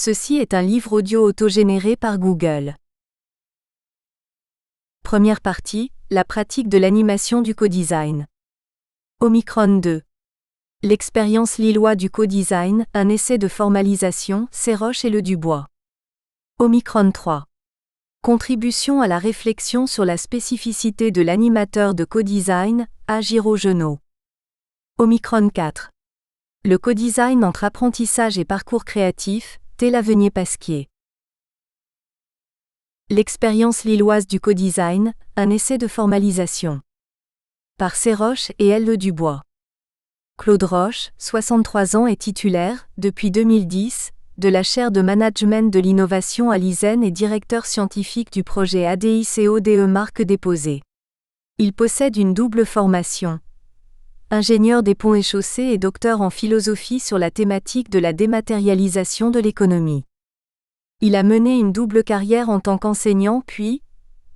Ceci est un livre audio autogénéré par Google. Première partie, la pratique de l'animation du co-design. Omicron 2. L'expérience lillois du co-design, un essai de formalisation, Séroche et Le Dubois. Omicron 3. Contribution à la réflexion sur la spécificité de l'animateur de co-design, A. Giraud-Genot. Omicron 4. Le co-design entre apprentissage et parcours créatif, T. Lavenier-Pasquier. L'expérience lilloise du co-design, un essai de formalisation. Par Séroche et L. Le Dubois. Claude Roche, 63 ans, est titulaire, depuis 2010, de la chaire de management de l'innovation à l'ISEN et directeur scientifique du projet ADICODE marque déposée. Il possède une double formation. Ingénieur des ponts et chaussées et docteur en philosophie sur la thématique de la dématérialisation de l'économie. Il a mené une double carrière en tant qu'enseignant puis,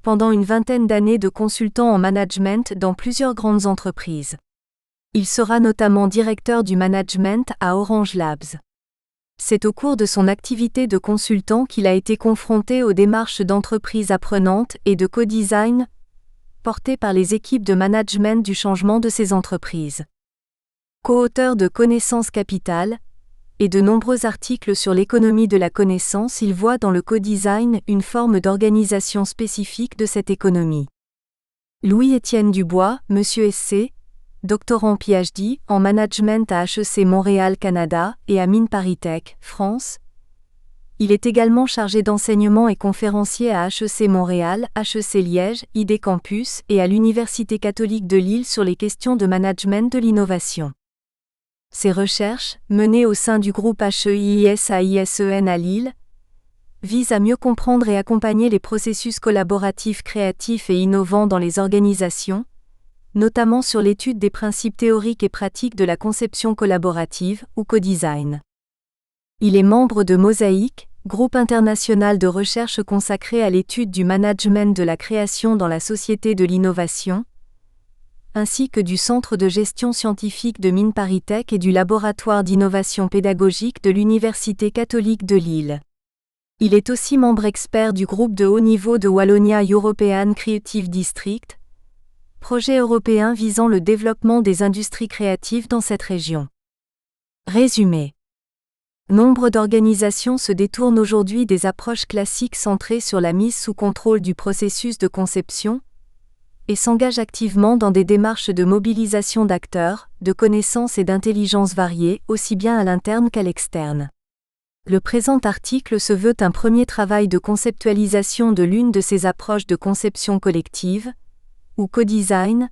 pendant une vingtaine d'années de consultant en management dans plusieurs grandes entreprises. Il sera notamment directeur du management à Orange Labs. C'est au cours de son activité de consultant qu'il a été confronté aux démarches d'entreprises apprenantes et de co-design, portées par les équipes de management du changement de ces entreprises. Co-auteur de Connaissance Capital et de nombreux articles sur l'économie de la connaissance, il voit dans le co-design une forme d'organisation spécifique de cette économie. Louis-Étienne Dubois, Monsieur SC, doctorant PhD en management à HEC Montréal, Canada, et à Mines ParisTech, France. Il est également chargé d'enseignement et conférencier à HEC Montréal, HEC Liège, ID Campus et à l'Université catholique de Lille sur les questions de management de l'innovation. Ses recherches, menées au sein du groupe HEIS-AISEN à Lille, visent à mieux comprendre et accompagner les processus collaboratifs créatifs et innovants dans les organisations, notamment sur l'étude des principes théoriques et pratiques de la conception collaborative, ou co-design. Il est membre de Mosaïque, groupe international de recherche consacré à l'étude du management de la création dans la société de l'innovation, ainsi que du Centre de gestion scientifique de Mines ParisTech et du Laboratoire d'innovation pédagogique de l'Université catholique de Lille. Il est aussi membre expert du groupe de haut niveau de Wallonia European Creative District, projet européen visant le développement des industries créatives dans cette région. Résumé. Nombre d'organisations se détournent aujourd'hui des approches classiques centrées sur la mise sous contrôle du processus de conception et s'engagent activement dans des démarches de mobilisation d'acteurs, de connaissances et d'intelligences variées, aussi bien à l'interne qu'à l'externe. Le présent article se veut un premier travail de conceptualisation de l'une de ces approches de conception collective, ou co-design,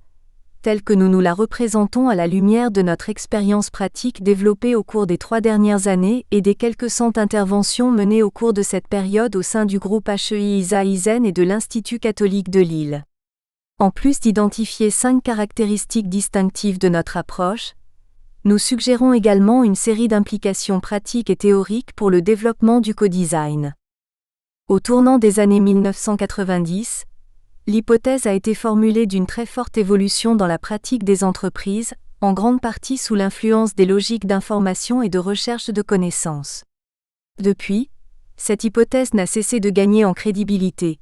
telle que nous la représentons à la lumière de notre expérience pratique développée au cours des 3 dernières années et des quelques 100 interventions menées au cours de cette période au sein du groupe HEIS-AISEN et de l'Institut catholique de Lille. En plus d'identifier 5 caractéristiques distinctives de notre approche, nous suggérons également une série d'implications pratiques et théoriques pour le développement du co-design. Au tournant des années 1990, l'hypothèse a été formulée d'une très forte évolution dans la pratique des entreprises, en grande partie sous l'influence des logiques d'information et de recherche de connaissances. Depuis, cette hypothèse n'a cessé de gagner en crédibilité.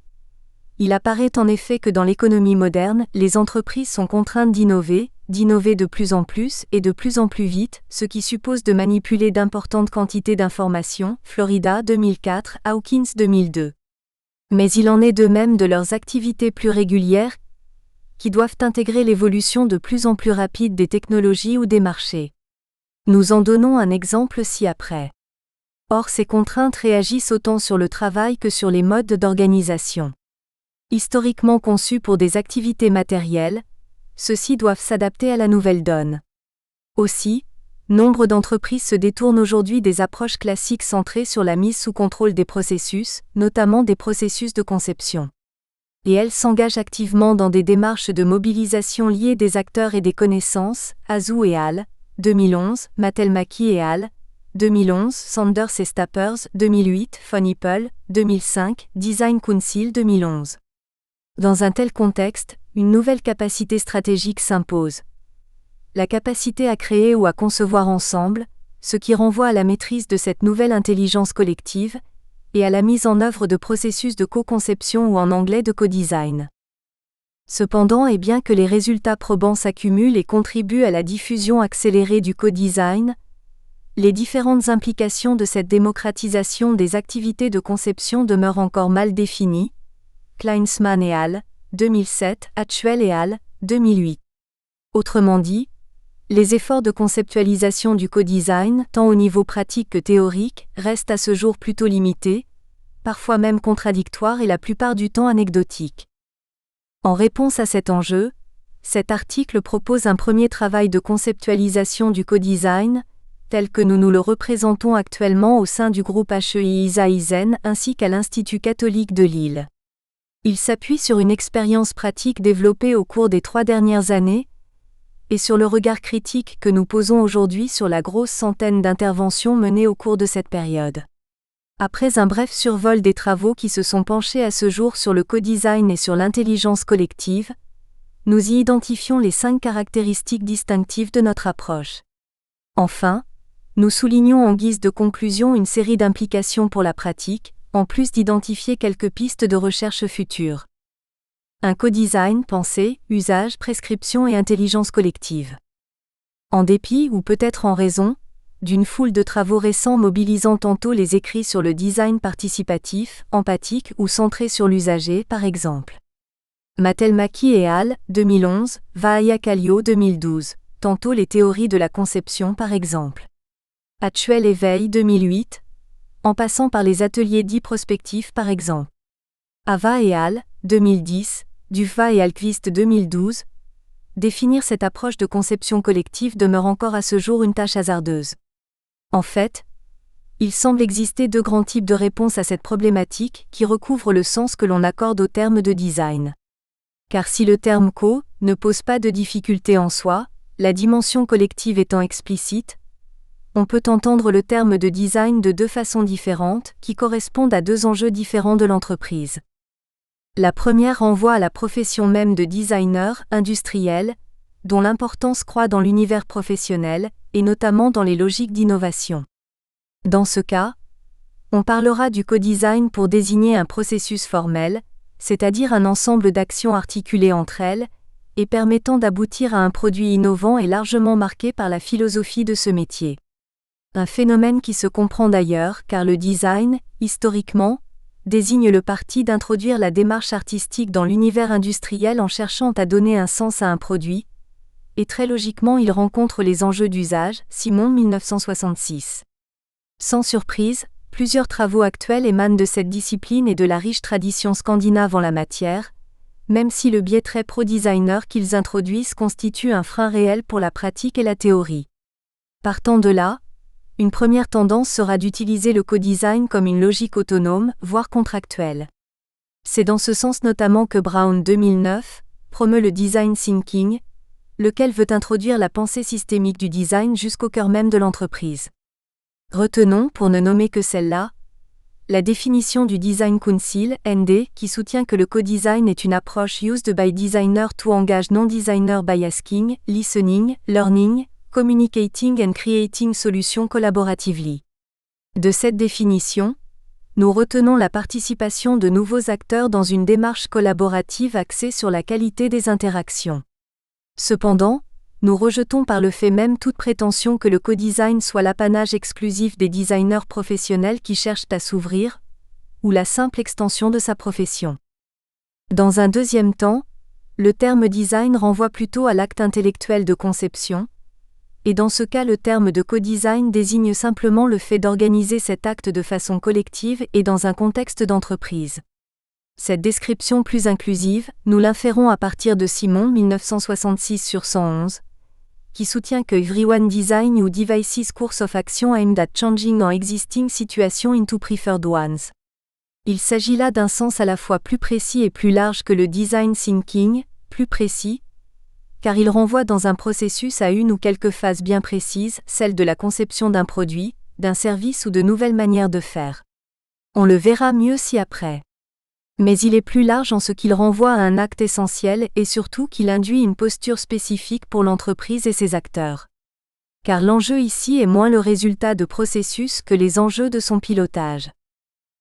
Il apparaît en effet que dans l'économie moderne, les entreprises sont contraintes d'innover de plus en plus et de plus en plus vite, ce qui suppose de manipuler d'importantes quantités d'informations, Florida 2004, Hawkins 2002. Mais il en est de même de leurs activités plus régulières, qui doivent intégrer l'évolution de plus en plus rapide des technologies ou des marchés. Nous en donnons un exemple ci-après. Or, ces contraintes réagissent autant sur le travail que sur les modes d'organisation. Historiquement conçus pour des activités matérielles, ceux-ci doivent s'adapter à la nouvelle donne. Aussi, nombre d'entreprises se détournent aujourd'hui des approches classiques centrées sur la mise sous contrôle des processus, notamment des processus de conception. Et elles s'engagent activement dans des démarches de mobilisation liées des acteurs et des connaissances, Azou et al., 2011, Mattelmaki et al., 2011, Sanders et Stappers, 2008, Von Hippel, 2005, Design Council 2011. Dans un tel contexte, une nouvelle capacité stratégique s'impose. La capacité à créer ou à concevoir ensemble, ce qui renvoie à la maîtrise de cette nouvelle intelligence collective, et à la mise en œuvre de processus de co-conception ou en anglais de co-design. Cependant, et bien que les résultats probants s'accumulent et contribuent à la diffusion accélérée du co-design, les différentes implications de cette démocratisation des activités de conception demeurent encore mal définies. Kleinsman et al., 2007, Hatchwell et al., 2008. Autrement dit, les efforts de conceptualisation du co-design, tant au niveau pratique que théorique, restent à ce jour plutôt limités, parfois même contradictoires et la plupart du temps anecdotiques. En réponse à cet enjeu, cet article propose un premier travail de conceptualisation du co-design, tel que nous le représentons actuellement au sein du groupe HEI-ISA-ISEN ainsi qu'à l'Institut catholique de Lille. Il s'appuie sur une expérience pratique développée au cours des 3 dernières années, et sur le regard critique que nous posons aujourd'hui sur la grosse centaine d'interventions menées au cours de cette période. Après un bref survol des travaux qui se sont penchés à ce jour sur le co-design et sur l'intelligence collective, nous y identifions les 5 caractéristiques distinctives de notre approche. Enfin, nous soulignons en guise de conclusion une série d'implications pour la pratique, en plus d'identifier quelques pistes de recherche futures. Un co-design, pensée, usage, prescription et intelligence collective. En dépit, ou peut-être en raison, d'une foule de travaux récents mobilisant tantôt les écrits sur le design participatif, empathique ou centré sur l'usager, par exemple. Matelmaki et al., 2011, Vaaya-Kallio 2012, tantôt les théories de la conception, par exemple. Hatchwell et Veil 2008, en passant par les ateliers dits prospectifs, par exemple. Ava et al., 2010, Dufva et Alquist 2012, définir cette approche de conception collective demeure encore à ce jour une tâche hasardeuse. En fait, il semble exister 2 grands types de réponses à cette problématique qui recouvrent le sens que l'on accorde au terme de design. Car si le terme co ne pose pas de difficulté en soi, la dimension collective étant explicite, on peut entendre le terme de design de 2 façons différentes qui correspondent à 2 enjeux différents de l'entreprise. La première renvoie à la profession même de designer industriel, dont l'importance croît dans l'univers professionnel, et notamment dans les logiques d'innovation. Dans ce cas, on parlera du co-design pour désigner un processus formel, c'est-à-dire un ensemble d'actions articulées entre elles, et permettant d'aboutir à un produit innovant et largement marqué par la philosophie de ce métier. Un phénomène qui se comprend d'ailleurs car le design, historiquement, désigne le parti d'introduire la démarche artistique dans l'univers industriel en cherchant à donner un sens à un produit, et très logiquement il rencontre les enjeux d'usage, Simon 1966. Sans surprise, plusieurs travaux actuels émanent de cette discipline et de la riche tradition scandinave en la matière, même si le biais très pro-designer qu'ils introduisent constitue un frein réel pour la pratique et la théorie. Partant de là, une première tendance sera d'utiliser le co-design comme une logique autonome, voire contractuelle. C'est dans ce sens notamment que Brown 2009 promeut le design thinking, lequel veut introduire la pensée systémique du design jusqu'au cœur même de l'entreprise. Retenons, pour ne nommer que celle-là, la définition du Design Council, ND, qui soutient que le co-design est une approche used by designer to engage non-designer by asking, listening, learning, communicating and creating solutions collaboratively. De cette définition, nous retenons la participation de nouveaux acteurs dans une démarche collaborative axée sur la qualité des interactions. Cependant, nous rejetons par le fait même toute prétention que le co-design soit l'apanage exclusif des designers professionnels qui cherchent à s'ouvrir, ou la simple extension de sa profession. Dans un deuxième temps, le terme design renvoie plutôt à l'acte intellectuel de conception, et dans ce cas le terme de co-design désigne simplement le fait d'organiser cet acte de façon collective et dans un contexte d'entreprise. Cette description plus inclusive, nous l'inférons à partir de Simon 1966/111, qui soutient que Everyone Design ou Devices Course of Action aimed at changing an existing situation into preferred ones. Il s'agit là d'un sens à la fois plus précis et plus large que le design thinking, plus précis, car il renvoie dans un processus à une ou quelques phases bien précises, celle de la conception d'un produit, d'un service ou de nouvelles manières de faire. On le verra mieux ci-après. Mais il est plus large en ce qu'il renvoie à un acte essentiel et surtout qu'il induit une posture spécifique pour l'entreprise et ses acteurs. Car l'enjeu ici est moins le résultat de processus que les enjeux de son pilotage.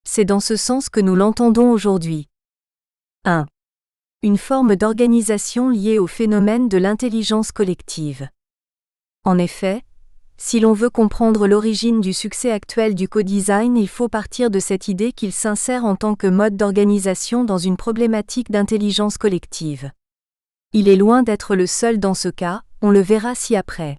C'est dans ce sens que nous l'entendons aujourd'hui. 1. Une forme d'organisation liée au phénomène de l'intelligence collective. En effet, si l'on veut comprendre l'origine du succès actuel du co-design, il faut partir de cette idée qu'il s'insère en tant que mode d'organisation dans une problématique d'intelligence collective. Il est loin d'être le seul dans ce cas, on le verra ci-après.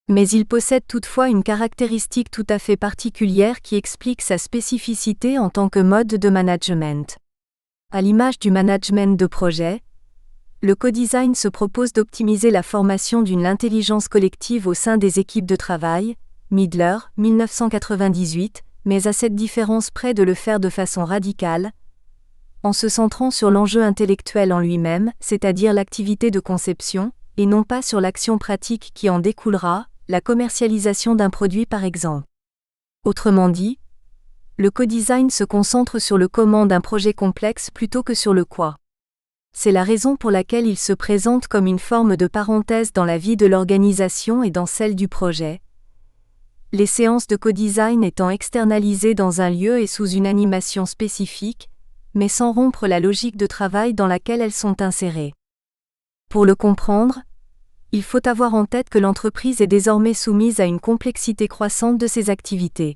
Mais il possède toutefois une caractéristique tout à fait particulière qui explique sa spécificité en tant que mode de management. À l'image du management de projet, le co-design se propose d'optimiser la formation d'une intelligence collective au sein des équipes de travail, Midler, 1998, mais à cette différence près de le faire de façon radicale, en se centrant sur l'enjeu intellectuel en lui-même, c'est-à-dire l'activité de conception, et non pas sur l'action pratique qui en découlera, la commercialisation d'un produit par exemple. Autrement dit, le co-design se concentre sur le comment d'un projet complexe plutôt que sur le quoi. C'est la raison pour laquelle il se présente comme une forme de parenthèse dans la vie de l'organisation et dans celle du projet. Les séances de co-design étant externalisées dans un lieu et sous une animation spécifique, mais sans rompre la logique de travail dans laquelle elles sont insérées. Pour le comprendre, il faut avoir en tête que l'entreprise est désormais soumise à une complexité croissante de ses activités.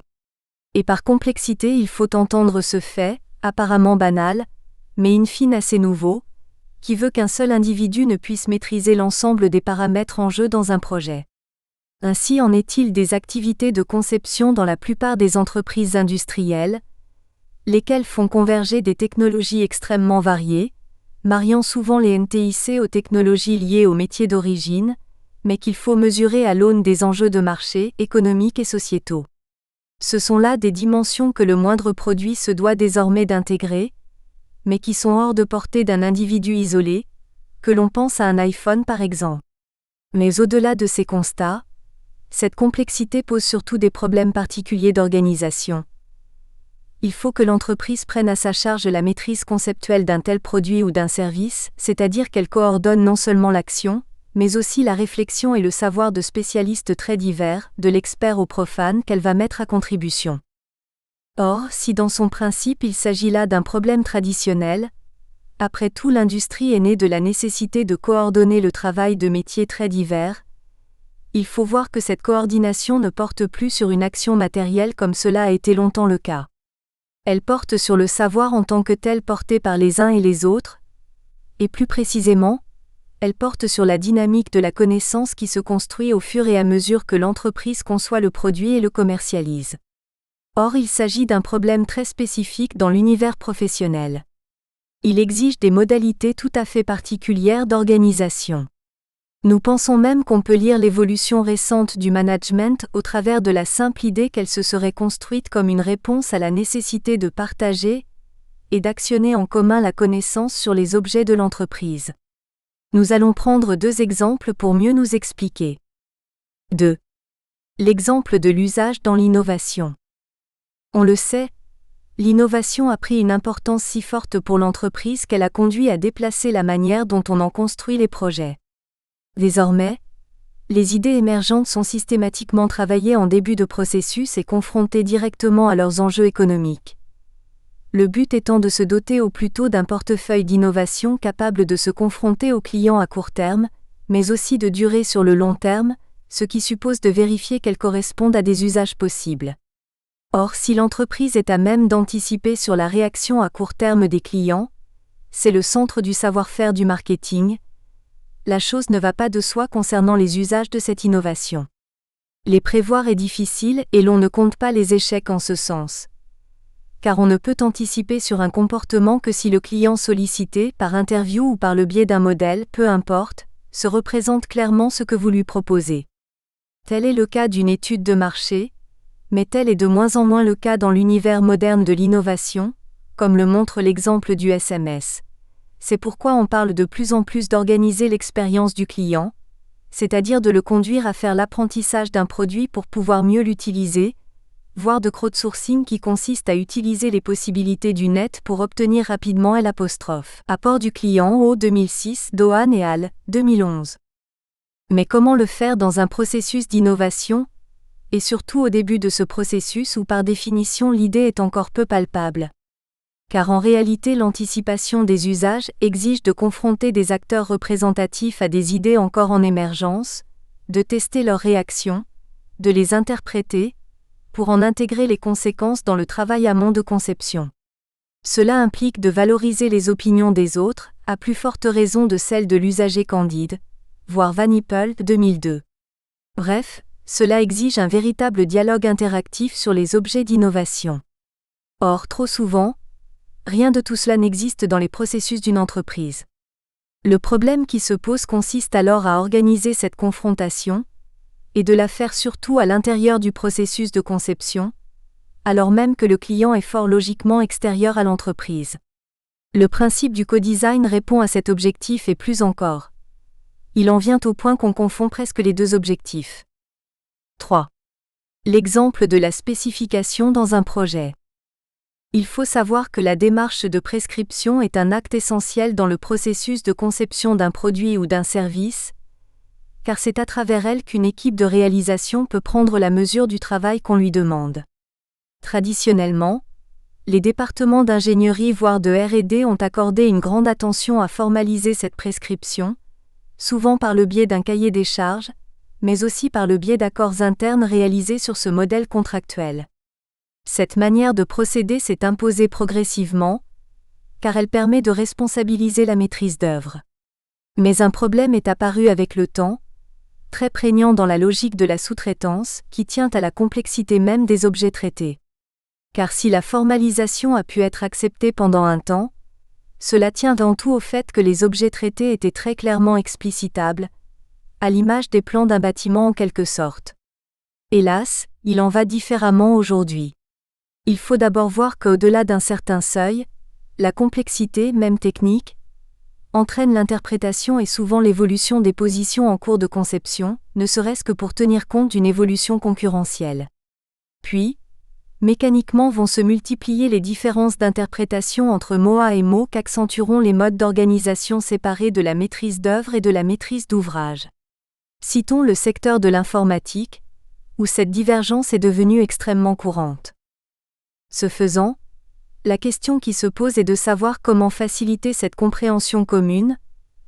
Et par complexité, il faut entendre ce fait, apparemment banal, mais in fine assez nouveau, qui veut qu'un seul individu ne puisse maîtriser l'ensemble des paramètres en jeu dans un projet. Ainsi en est-il des activités de conception dans la plupart des entreprises industrielles, lesquelles font converger des technologies extrêmement variées, mariant souvent les NTIC aux technologies liées au métier d'origine, mais qu'il faut mesurer à l'aune des enjeux de marché, économiques et sociétaux. Ce sont là des dimensions que le moindre produit se doit désormais d'intégrer, mais qui sont hors de portée d'un individu isolé, que l'on pense à un iPhone par exemple. Mais au-delà de ces constats, cette complexité pose surtout des problèmes particuliers d'organisation. Il faut que l'entreprise prenne à sa charge la maîtrise conceptuelle d'un tel produit ou d'un service, c'est-à-dire qu'elle coordonne non seulement l'action, mais aussi la réflexion et le savoir de spécialistes très divers, de l'expert au profane qu'elle va mettre à contribution. Or, si dans son principe il s'agit là d'un problème traditionnel, après tout l'industrie est née de la nécessité de coordonner le travail de métiers très divers, il faut voir que cette coordination ne porte plus sur une action matérielle comme cela a été longtemps le cas. Elle porte sur le savoir en tant que tel porté par les uns et les autres, et plus précisément, elle porte sur la dynamique de la connaissance qui se construit au fur et à mesure que l'entreprise conçoit le produit et le commercialise. Or, il s'agit d'un problème très spécifique dans l'univers professionnel. Il exige des modalités tout à fait particulières d'organisation. Nous pensons même qu'on peut lire l'évolution récente du management au travers de la simple idée qu'elle se serait construite comme une réponse à la nécessité de partager et d'actionner en commun la connaissance sur les objets de l'entreprise. Nous allons prendre 2 exemples pour mieux nous expliquer. 2. L'exemple de l'usage dans l'innovation. On le sait, l'innovation a pris une importance si forte pour l'entreprise qu'elle a conduit à déplacer la manière dont on en construit les projets. Désormais, les idées émergentes sont systématiquement travaillées en début de processus et confrontées directement à leurs enjeux économiques. Le but étant de se doter au plus tôt d'un portefeuille d'innovation capable de se confronter aux clients à court terme, mais aussi de durer sur le long terme, ce qui suppose de vérifier qu'elles correspondent à des usages possibles. Or, si l'entreprise est à même d'anticiper sur la réaction à court terme des clients, c'est le centre du savoir-faire du marketing. La chose ne va pas de soi concernant les usages de cette innovation. Les prévoir est difficile et l'on ne compte pas les échecs en ce sens. Car on ne peut anticiper sur un comportement que si le client sollicité, par interview ou par le biais d'un modèle, peu importe, se représente clairement ce que vous lui proposez. Tel est le cas d'une étude de marché, mais tel est de moins en moins le cas dans l'univers moderne de l'innovation, comme le montre l'exemple du SMS. C'est pourquoi on parle de plus en plus d'organiser l'expérience du client, c'est-à-dire de le conduire à faire l'apprentissage d'un produit pour pouvoir mieux l'utiliser, voire de crowdsourcing qui consiste à utiliser les possibilités du net pour obtenir rapidement L'. Apport du client au 2006, Dohan et al. 2011. Mais comment le faire dans un processus d'innovation, et surtout au début de ce processus où par définition l'idée est encore peu palpable? Car en réalité l'anticipation des usages exige de confronter des acteurs représentatifs à des idées encore en émergence, de tester leurs réactions, de les interpréter, pour en intégrer les conséquences dans le travail amont de conception. Cela implique de valoriser les opinions des autres, à plus forte raison de celles de l'usager candide, voir Van Hippel 2002. Bref, cela exige un véritable dialogue interactif sur les objets d'innovation. Or, trop souvent, rien de tout cela n'existe dans les processus d'une entreprise. Le problème qui se pose consiste alors à organiser cette confrontation, et de la faire surtout à l'intérieur du processus de conception, alors même que le client est fort logiquement extérieur à l'entreprise. Le principe du co-design répond à cet objectif et plus encore. Il en vient au point qu'on confond presque les deux objectifs. 3. L'exemple de la spécification dans un projet. Il faut savoir que la démarche de prescription est un acte essentiel dans le processus de conception d'un produit ou d'un service, car c'est à travers elle qu'une équipe de réalisation peut prendre la mesure du travail qu'on lui demande. Traditionnellement, les départements d'ingénierie voire de R&D ont accordé une grande attention à formaliser cette prescription, souvent par le biais d'un cahier des charges, mais aussi par le biais d'accords internes réalisés sur ce modèle contractuel. Cette manière de procéder s'est imposée progressivement, car elle permet de responsabiliser la maîtrise d'œuvre. Mais un problème est apparu avec le temps, très prégnant dans la logique de la sous-traitance, qui tient à la complexité même des objets traités. Car si la formalisation a pu être acceptée pendant un temps, cela tient avant tout au fait que les objets traités étaient très clairement explicitables, à l'image des plans d'un bâtiment en quelque sorte. Hélas, il en va différemment aujourd'hui. Il faut d'abord voir qu'au-delà d'un certain seuil, la complexité, même technique, entraîne l'interprétation et souvent l'évolution des positions en cours de conception, ne serait-ce que pour tenir compte d'une évolution concurrentielle. Puis, mécaniquement vont se multiplier les différences d'interprétation entre MOA et MO qu'accentueront les modes d'organisation séparés de la maîtrise d'œuvre et de la maîtrise d'ouvrage. Citons le secteur de l'informatique, où cette divergence est devenue extrêmement courante. Ce faisant, la question qui se pose est de savoir comment faciliter cette compréhension commune,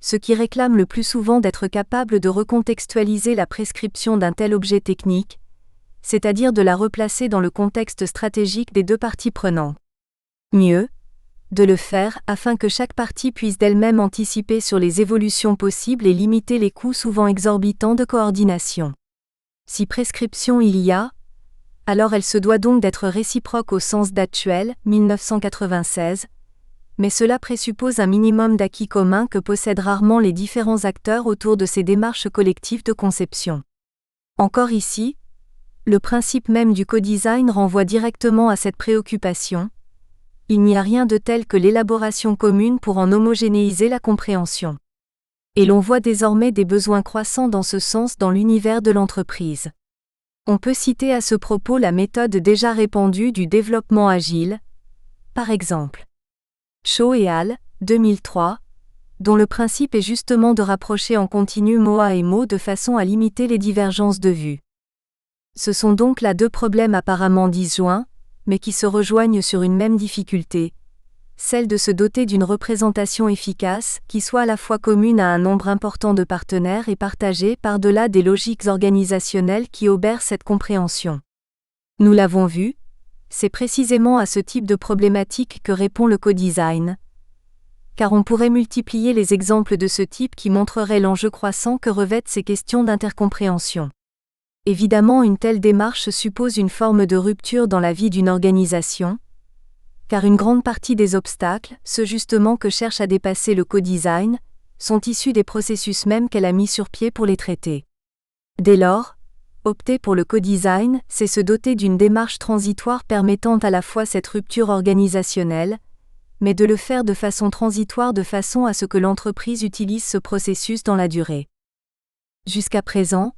ce qui réclame le plus souvent d'être capable de recontextualiser la prescription d'un tel objet technique, c'est-à-dire de la replacer dans le contexte stratégique des deux parties prenantes. Mieux, de le faire afin que chaque partie puisse d'elle-même anticiper sur les évolutions possibles et limiter les coûts souvent exorbitants de coordination. Si prescription il y a, alors elle se doit donc d'être réciproque au sens d'Attuel, 1996, mais cela présuppose un minimum d'acquis communs que possèdent rarement les différents acteurs autour de ces démarches collectives de conception. Encore ici, le principe même du co-design renvoie directement à cette préoccupation. Il n'y a rien de tel que l'élaboration commune pour en homogénéiser la compréhension. Et l'on voit désormais des besoins croissants dans ce sens dans l'univers de l'entreprise. On peut citer à ce propos la méthode déjà répandue du développement agile, par exemple. Shaw et al., 2003, dont le principe est justement de rapprocher en continu MOA et MO de façon à limiter les divergences de vue. Ce sont donc là deux problèmes apparemment disjoints, mais qui se rejoignent sur une même difficulté, celle de se doter d'une représentation efficace, qui soit à la fois commune à un nombre important de partenaires et partagée par-delà des logiques organisationnelles qui obèrent cette compréhension. Nous l'avons vu, c'est précisément à ce type de problématique que répond le co-design, car on pourrait multiplier les exemples de ce type qui montreraient l'enjeu croissant que revêtent ces questions d'intercompréhension. Évidemment, une telle démarche suppose une forme de rupture dans la vie d'une organisation, car une grande partie des obstacles, ceux justement que cherche à dépasser le co-design, sont issus des processus mêmes qu'elle a mis sur pied pour les traiter. Dès lors, opter pour le co-design, c'est se doter d'une démarche transitoire permettant à la fois cette rupture organisationnelle, mais de le faire de façon transitoire de façon à ce que l'entreprise utilise ce processus dans la durée. Jusqu'à présent,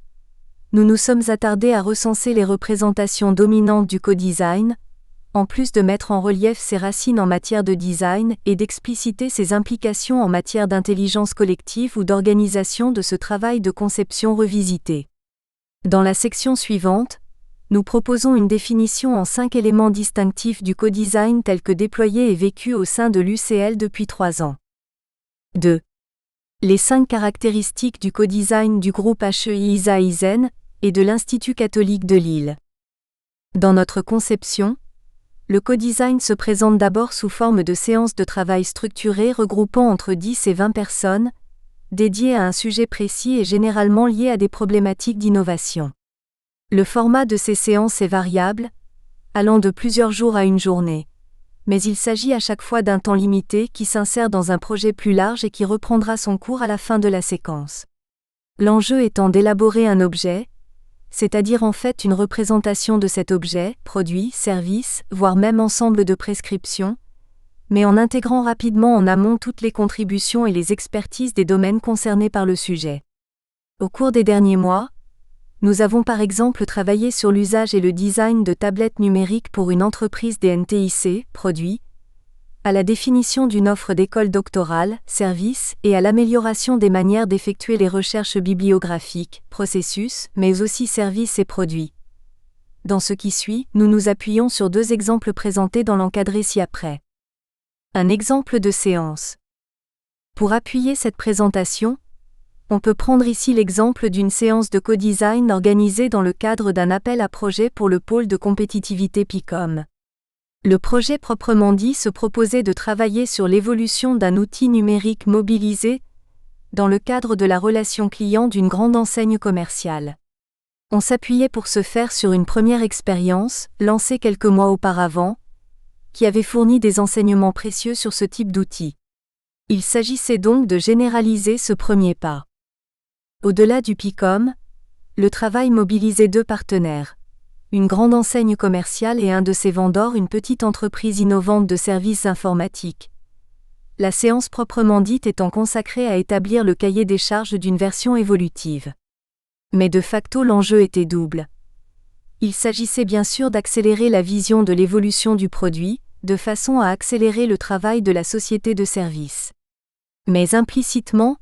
nous nous sommes attardés à recenser les représentations dominantes du co-design, en plus de mettre en relief ses racines en matière de design et d'expliciter ses implications en matière d'intelligence collective ou d'organisation de ce travail de conception revisité. Dans la section suivante, nous proposons une définition en 5 éléments distinctifs du co-design tel que déployé et vécu au sein de l'UCL depuis 3 ans. 2. Les 5 caractéristiques du co-design du groupe HEI-ISA-ISEN et de l'Institut catholique de Lille. Dans notre conception, le co-design se présente d'abord sous forme de séances de travail structurées regroupant entre 10 et 20 personnes, dédiées à un sujet précis et généralement liées à des problématiques d'innovation. Le format de ces séances est variable, allant de plusieurs jours à une journée, mais il s'agit à chaque fois d'un temps limité qui s'insère dans un projet plus large et qui reprendra son cours à la fin de la séquence. L'enjeu étant d'élaborer un objet, c'est-à-dire en fait une représentation de cet objet, produit, service, voire même ensemble de prescriptions, mais en intégrant rapidement en amont toutes les contributions et les expertises des domaines concernés par le sujet. Au cours des derniers mois, nous avons par exemple travaillé sur l'usage et le design de tablettes numériques pour une entreprise des NTIC, produits, à la définition d'une offre d'école doctorale, service, et à l'amélioration des manières d'effectuer les recherches bibliographiques, processus, mais aussi services et produits. Dans ce qui suit, nous nous appuyons sur 2 exemples présentés dans l'encadré ci-après. Un exemple de séance. Pour appuyer cette présentation, on peut prendre ici l'exemple d'une séance de co-design organisée dans le cadre d'un appel à projet pour le pôle de compétitivité PICOM. Le projet proprement dit se proposait de travailler sur l'évolution d'un outil numérique mobilisé dans le cadre de la relation client d'une grande enseigne commerciale. On s'appuyait pour ce faire sur une première expérience, lancée quelques mois auparavant, qui avait fourni des enseignements précieux sur ce type d'outil. Il s'agissait donc de généraliser ce premier pas. Au-delà du PICOM, le travail mobilisait 2 partenaires, une grande enseigne commerciale et un de ses vendors, une petite entreprise innovante de services informatiques. La séance proprement dite étant consacrée à établir le cahier des charges d'une version évolutive. Mais de facto l'enjeu était double. Il s'agissait bien sûr d'accélérer la vision de l'évolution du produit, de façon à accélérer le travail de la société de service. Mais implicitement,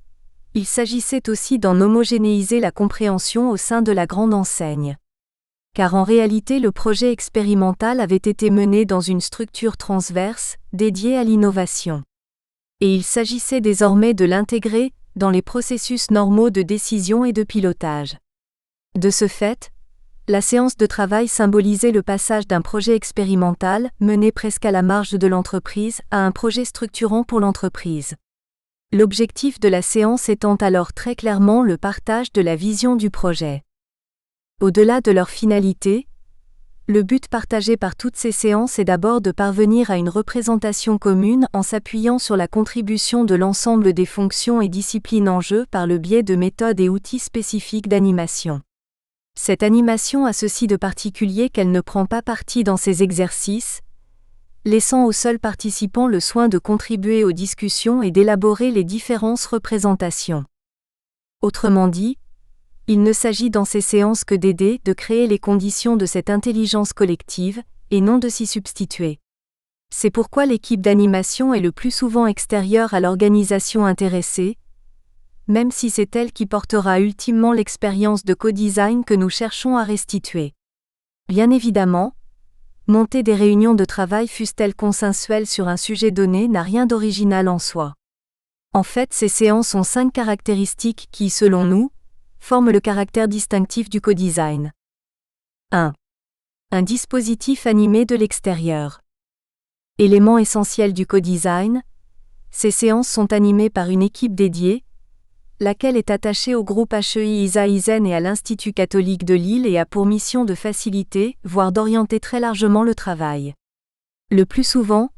il s'agissait aussi d'en homogénéiser la compréhension au sein de la grande enseigne. Car en réalité le projet expérimental avait été mené dans une structure transverse, dédiée à l'innovation. Et il s'agissait désormais de l'intégrer dans les processus normaux de décision et de pilotage. De ce fait, la séance de travail symbolisait le passage d'un projet expérimental, mené presque à la marge de l'entreprise, à un projet structurant pour l'entreprise. L'objectif de la séance étant alors très clairement le partage de la vision du projet. Au-delà de leur finalité, le but partagé par toutes ces séances est d'abord de parvenir à une représentation commune en s'appuyant sur la contribution de l'ensemble des fonctions et disciplines en jeu par le biais de méthodes et outils spécifiques d'animation. Cette animation a ceci de particulier qu'elle ne prend pas parti dans ces exercices, laissant aux seuls participants le soin de contribuer aux discussions et d'élaborer les différentes représentations. Autrement dit, il ne s'agit dans ces séances que d'aider, de créer les conditions de cette intelligence collective, et non de s'y substituer. C'est pourquoi l'équipe d'animation est le plus souvent extérieure à l'organisation intéressée, même si c'est elle qui portera ultimement l'expérience de co-design que nous cherchons à restituer. Bien évidemment, monter des réunions de travail fussent-elles consensuelles sur un sujet donné n'a rien d'original en soi. En fait, ces séances ont 5 caractéristiques qui, selon nous, forment le caractère distinctif du co-design. 1. Un dispositif animé de l'extérieur. Élément essentiel du co-design, ces séances sont animées par une équipe dédiée, laquelle est attachée au groupe HEI-ISA-ISEN et à l'Institut catholique de Lille et a pour mission de faciliter, voire d'orienter très largement le travail. Le plus souvent,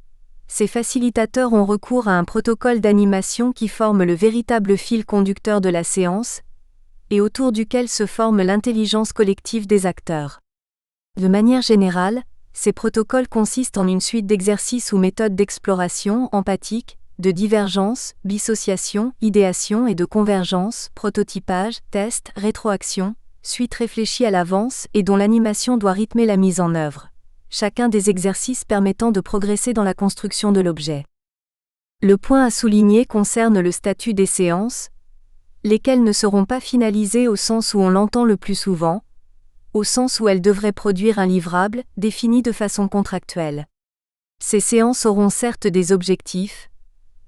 ces facilitateurs ont recours à un protocole d'animation qui forme le véritable fil conducteur de la séance, et autour duquel se forme l'intelligence collective des acteurs. De manière générale, ces protocoles consistent en une suite d'exercices ou méthodes d'exploration empathique, de divergence, dissociation, idéation et de convergence, prototypage, test, rétroaction, suite réfléchie à l'avance et dont l'animation doit rythmer la mise en œuvre. chacun des exercices permettant de progresser dans la construction de l'objet. Le point à souligner concerne le statut des séances, lesquelles ne seront pas finalisées au sens où on l'entend le plus souvent, au sens où elles devraient produire un livrable, défini de façon contractuelle. Ces séances auront certes des objectifs,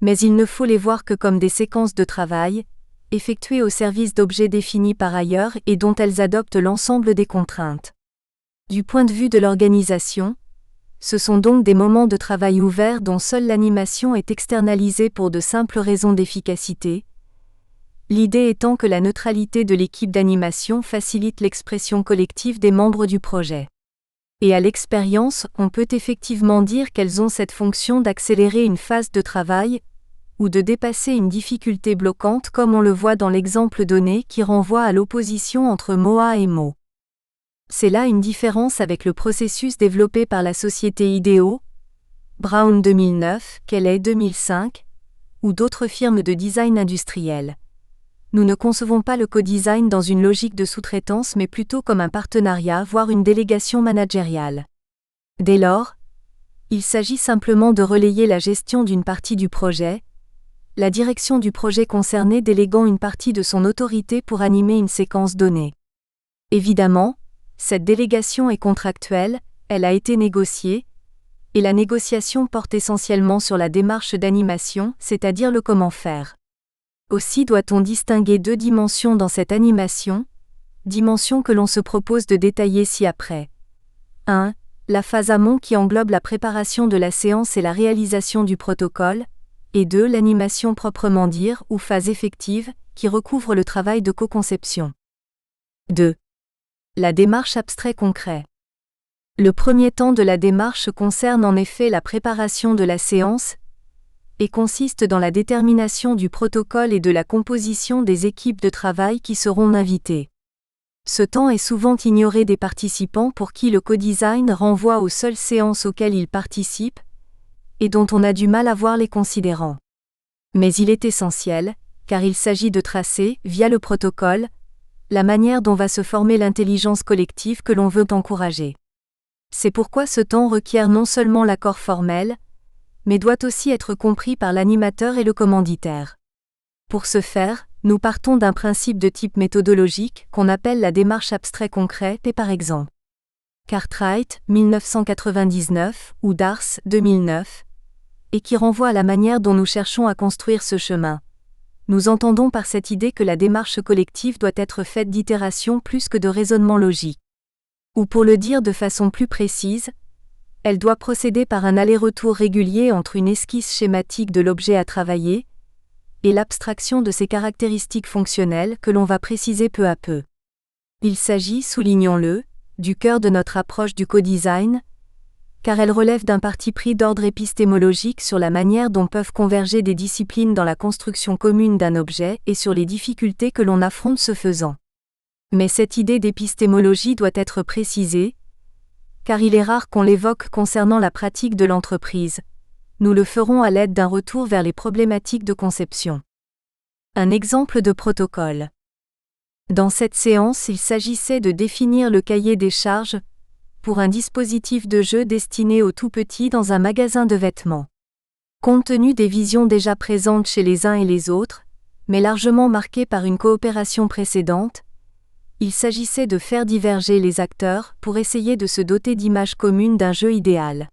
mais il ne faut les voir que comme des séquences de travail, effectuées au service d'objets définis par ailleurs et dont elles adoptent l'ensemble des contraintes. Du point de vue de l'organisation, ce sont donc des moments de travail ouverts dont seule l'animation est externalisée pour de simples raisons d'efficacité, l'idée étant que la neutralité de l'équipe d'animation facilite l'expression collective des membres du projet. Et à l'expérience, on peut effectivement dire qu'elles ont cette fonction d'accélérer une phase de travail, ou de dépasser une difficulté bloquante comme on le voit dans l'exemple donné qui renvoie à l'opposition entre MOA et MO. C'est là une différence avec le processus développé par la société IDEO, Brown 2009, Kelley 2005, ou d'autres firmes de design industriel. Nous ne concevons pas le co-design dans une logique de sous-traitance mais plutôt comme un partenariat voire une délégation managériale. Dès lors, il s'agit simplement de relayer la gestion d'une partie du projet, la direction du projet concerné déléguant une partie de son autorité pour animer une séquence donnée. Évidemment, cette délégation est contractuelle, elle a été négociée, et la négociation porte essentiellement sur la démarche d'animation, c'est-à-dire le comment faire. Aussi doit-on distinguer deux dimensions dans cette animation, dimensions que l'on se propose de détailler ci-après. 1. La phase amont qui englobe la préparation de la séance et la réalisation du protocole, et 2. L'animation proprement dire ou phase effective, qui recouvre le travail de co-conception. 2. La démarche abstrait concret. Le premier temps de la démarche concerne en effet la préparation de la séance et consiste dans la détermination du protocole et de la composition des équipes de travail qui seront invitées. Ce temps est souvent ignoré des participants pour qui le co-design renvoie aux seules séances auxquelles ils participent et dont on a du mal à voir les considérants. Mais il est essentiel, car il s'agit de tracer, via le protocole, la manière dont va se former l'intelligence collective que l'on veut encourager. C'est pourquoi ce temps requiert non seulement l'accord formel, mais doit aussi être compris par l'animateur et le commanditaire. Pour ce faire, nous partons d'un principe de type méthodologique qu'on appelle la démarche abstrait concret et par exemple Cartwright, 1999, ou Dars, 2009, et qui renvoie à la manière dont nous cherchons à construire ce chemin. Nous entendons par cette idée que la démarche collective doit être faite d'itérations plus que de raisonnement logique. Ou pour le dire de façon plus précise, elle doit procéder par un aller-retour régulier entre une esquisse schématique de l'objet à travailler et l'abstraction de ses caractéristiques fonctionnelles que l'on va préciser peu à peu. Il s'agit, soulignons-le, du cœur de notre approche du co-design, car elle relève d'un parti pris d'ordre épistémologique sur la manière dont peuvent converger des disciplines dans la construction commune d'un objet et sur les difficultés que l'on affronte ce faisant. Mais cette idée d'épistémologie doit être précisée, car il est rare qu'on l'évoque concernant la pratique de l'entreprise. Nous le ferons à l'aide d'un retour vers les problématiques de conception. Un exemple de protocole. Dans cette séance, il s'agissait de définir le cahier des charges pour un dispositif de jeu destiné aux tout-petits dans un magasin de vêtements. Compte tenu des visions déjà présentes chez les uns et les autres, mais largement marquées par une coopération précédente, il s'agissait de faire diverger les acteurs pour essayer de se doter d'images communes d'un jeu idéal.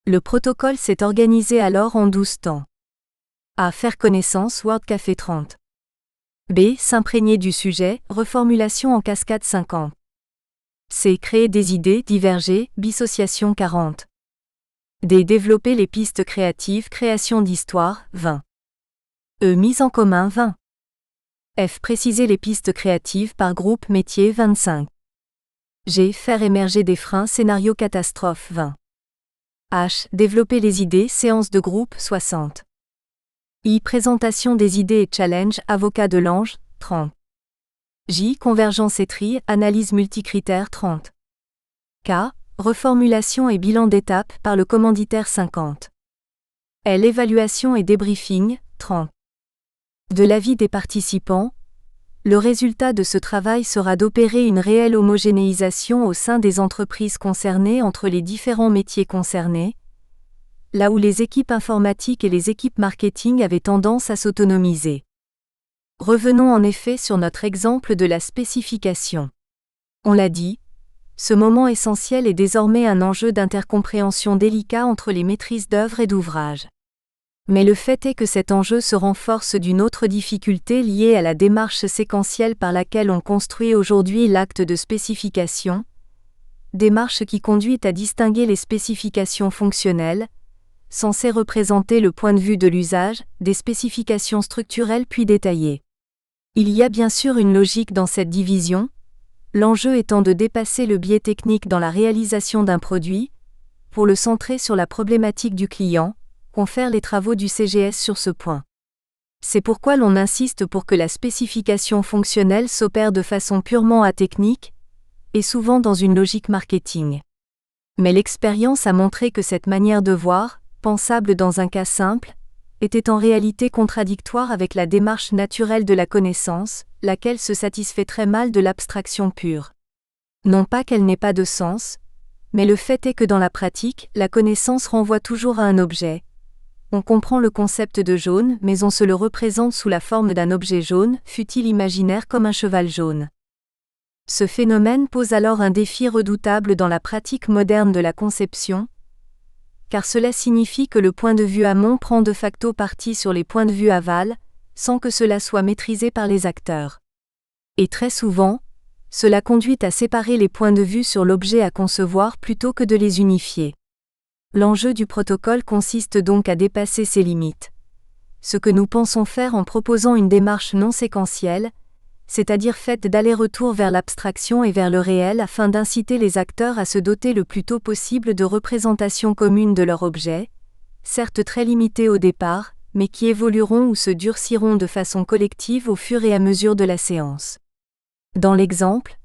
Le protocole s'est organisé alors en 12 temps. A. Faire connaissance, Word Café 30. B. S'imprégner du sujet, reformulation en cascade 50. C. Créer des idées, diverger, dissociation 40. D. Développer les pistes créatives, création d'histoire, 20. E. Mise en commun, 20. F. Préciser les pistes créatives par groupe métier, 25. G. Faire émerger des freins, scénario catastrophe, 20. H. Développer les idées, séance de groupe, 60. I. Présentation des idées et challenge, avocat de l'ange, 30. J. Convergence et tri, analyse multicritère, 30. K. Reformulation et bilan d'étape par le commanditaire, 50. L. Évaluation et débriefing, 30. De l'avis des participants, Le résultat de ce travail sera d'opérer une réelle homogénéisation au sein des entreprises concernées entre les différents métiers concernés, là où les équipes informatiques et les équipes marketing avaient tendance à s'autonomiser. Revenons en effet sur notre exemple de la spécification. On l'a dit, ce moment essentiel est désormais un enjeu d'intercompréhension délicat entre les maîtrises d'œuvre et d'ouvrage. Mais le fait est que cet enjeu se renforce d'une autre difficulté liée à la démarche séquentielle par laquelle on construit aujourd'hui l'acte de spécification, démarche qui conduit à distinguer les spécifications fonctionnelles, censées représenter le point de vue de l'usage, des spécifications structurelles puis détaillées. Il y a bien sûr une logique dans cette division, l'enjeu étant de dépasser le biais technique dans la réalisation d'un produit, pour le centrer sur la problématique du client, confèrent les travaux du CGS sur ce point. C'est pourquoi l'on insiste pour que la spécification fonctionnelle s'opère de façon purement atechnique, et souvent dans une logique marketing. Mais l'expérience a montré que cette manière de voir, pensable dans un cas simple, était en réalité contradictoire avec la démarche naturelle de la connaissance, laquelle se satisfait très mal de l'abstraction pure. Non pas qu'elle n'ait pas de sens, mais le fait est que dans la pratique, la connaissance renvoie toujours à un objet. On comprend le concept de jaune, mais on se le représente sous la forme d'un objet jaune, fût-il imaginaire comme un cheval jaune. Ce phénomène pose alors un défi redoutable dans la pratique moderne de la conception, car cela signifie que le point de vue amont prend de facto parti sur les points de vue aval, sans que cela soit maîtrisé par les acteurs. Et très souvent, cela conduit à séparer les points de vue sur l'objet à concevoir plutôt que de les unifier. L'enjeu du protocole consiste donc à dépasser ces limites. Ce que nous pensons faire en proposant une démarche non séquentielle, c'est-à-dire faite d'aller-retour vers l'abstraction et vers le réel afin d'inciter les acteurs à se doter le plus tôt possible de représentations communes de leur objet, certes très limitées au départ, mais qui évolueront ou se durciront de façon collective au fur et à mesure de la séance. Dans l'exemple,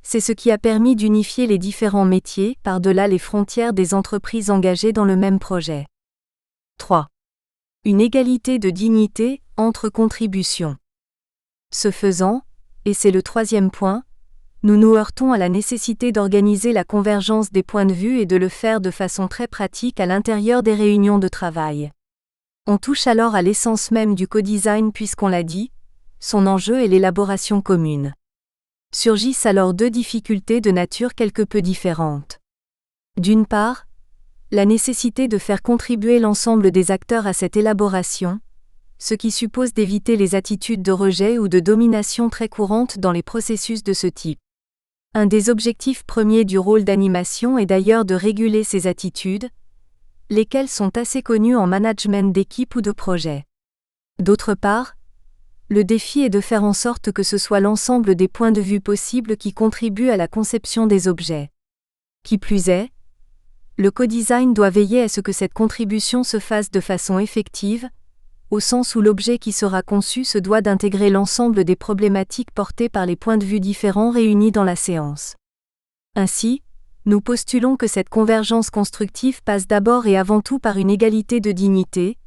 c'est ce qui a permis d'unifier les différents métiers par-delà les frontières des entreprises engagées dans le même projet. 3. Une égalité de dignité entre contributions. Ce faisant, et c'est le troisième point, nous nous heurtons à la nécessité d'organiser la convergence des points de vue et de le faire de façon très pratique à l'intérieur des réunions de travail. On touche alors à l'essence même du co-design puisqu'on l'a dit, son enjeu est l'élaboration commune. Surgissent alors deux difficultés de nature quelque peu différentes. D'une part, la nécessité de faire contribuer l'ensemble des acteurs à cette élaboration, ce qui suppose d'éviter les attitudes de rejet ou de domination très courantes dans les processus de ce type. Un des objectifs premiers du rôle d'animation est d'ailleurs de réguler ces attitudes, lesquelles sont assez connues en management d'équipe ou de projet. D'autre part, le défi est de faire en sorte que ce soit l'ensemble des points de vue possibles qui contribuent à la conception des objets. Qui plus est, le co-design doit veiller à ce que cette contribution se fasse de façon effective, au sens où l'objet qui sera conçu se doit d'intégrer l'ensemble des problématiques portées par les points de vue différents réunis dans la séance. Ainsi, nous postulons que cette convergence constructive passe d'abord et avant tout par une égalité de dignité,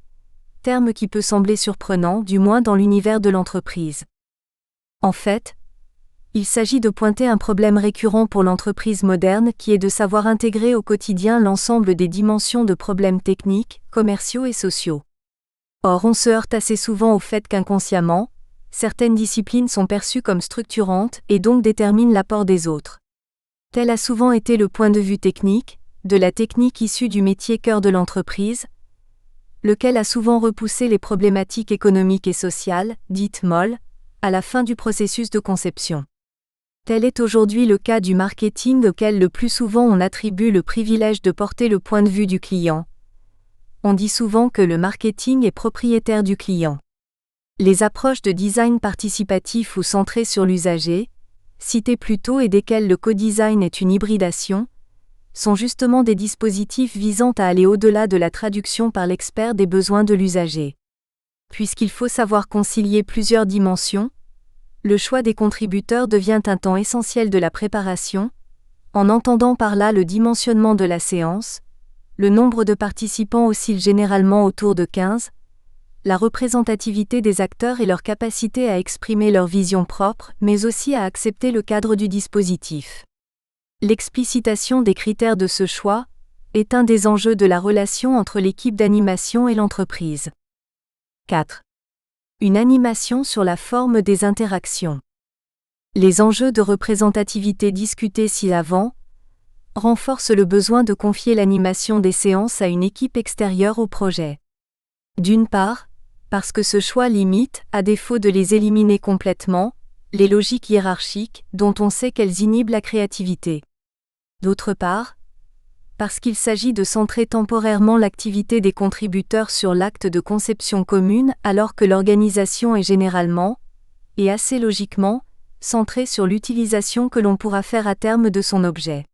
terme qui peut sembler surprenant, du moins dans l'univers de l'entreprise. En fait, il s'agit de pointer un problème récurrent pour l'entreprise moderne qui est de savoir intégrer au quotidien l'ensemble des dimensions de problèmes techniques, commerciaux et sociaux. Or on se heurte assez souvent au fait qu'inconsciemment, certaines disciplines sont perçues comme structurantes et donc déterminent l'apport des autres. Tel a souvent été le point de vue technique, de la technique issue du métier cœur de l'entreprise, lequel a souvent repoussé les problématiques économiques et sociales, dites molles, à la fin du processus de conception. Tel est aujourd'hui le cas du marketing auquel le plus souvent on attribue le privilège de porter le point de vue du client. On dit souvent que le marketing est propriétaire du client. Les approches de design participatif ou centrées sur l'usager, citées plus tôt et desquelles le co-design est une hybridation, sont justement des dispositifs visant à aller au-delà de la traduction par l'expert des besoins de l'usager. Puisqu'il faut savoir concilier plusieurs dimensions, le choix des contributeurs devient un temps essentiel de la préparation, en entendant par là le dimensionnement de la séance. Le nombre de participants oscille généralement autour de 15, la représentativité des acteurs et leur capacité à exprimer leur vision propre, mais aussi à accepter le cadre du dispositif. L'explicitation des critères de ce choix est un des enjeux de la relation entre l'équipe d'animation et l'entreprise. 4. Une animation sur la forme des interactions. Les enjeux de représentativité discutés ci-avant renforcent le besoin de confier l'animation des séances à une équipe extérieure au projet. D'une part, parce que ce choix limite, à défaut de les éliminer complètement, les logiques hiérarchiques, dont on sait qu'elles inhibent la créativité. D'autre part, parce qu'il s'agit de centrer temporairement l'activité des contributeurs sur l'acte de conception commune alors que l'organisation est généralement, et assez logiquement, centrée sur l'utilisation que l'on pourra faire à terme de son objet.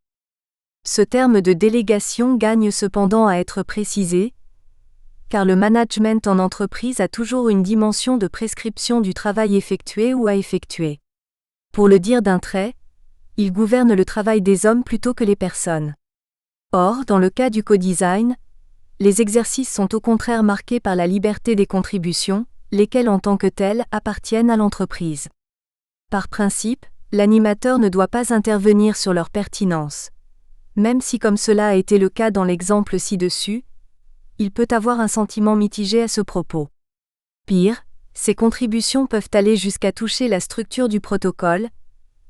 Ce terme de délégation gagne cependant à être précisé, car le management en entreprise a toujours une dimension de prescription du travail effectué ou à effectuer. Pour le dire d'un trait, il gouverne le travail des hommes plutôt que les personnes. Or, dans le cas du co-design, les exercices sont au contraire marqués par la liberté des contributions, lesquelles en tant que telles appartiennent à l'entreprise. Par principe, l'animateur ne doit pas intervenir sur leur pertinence. Même si comme cela a été le cas dans l'exemple ci-dessus, il peut avoir un sentiment mitigé à ce propos. Pire, ces contributions peuvent aller jusqu'à toucher la structure du protocole,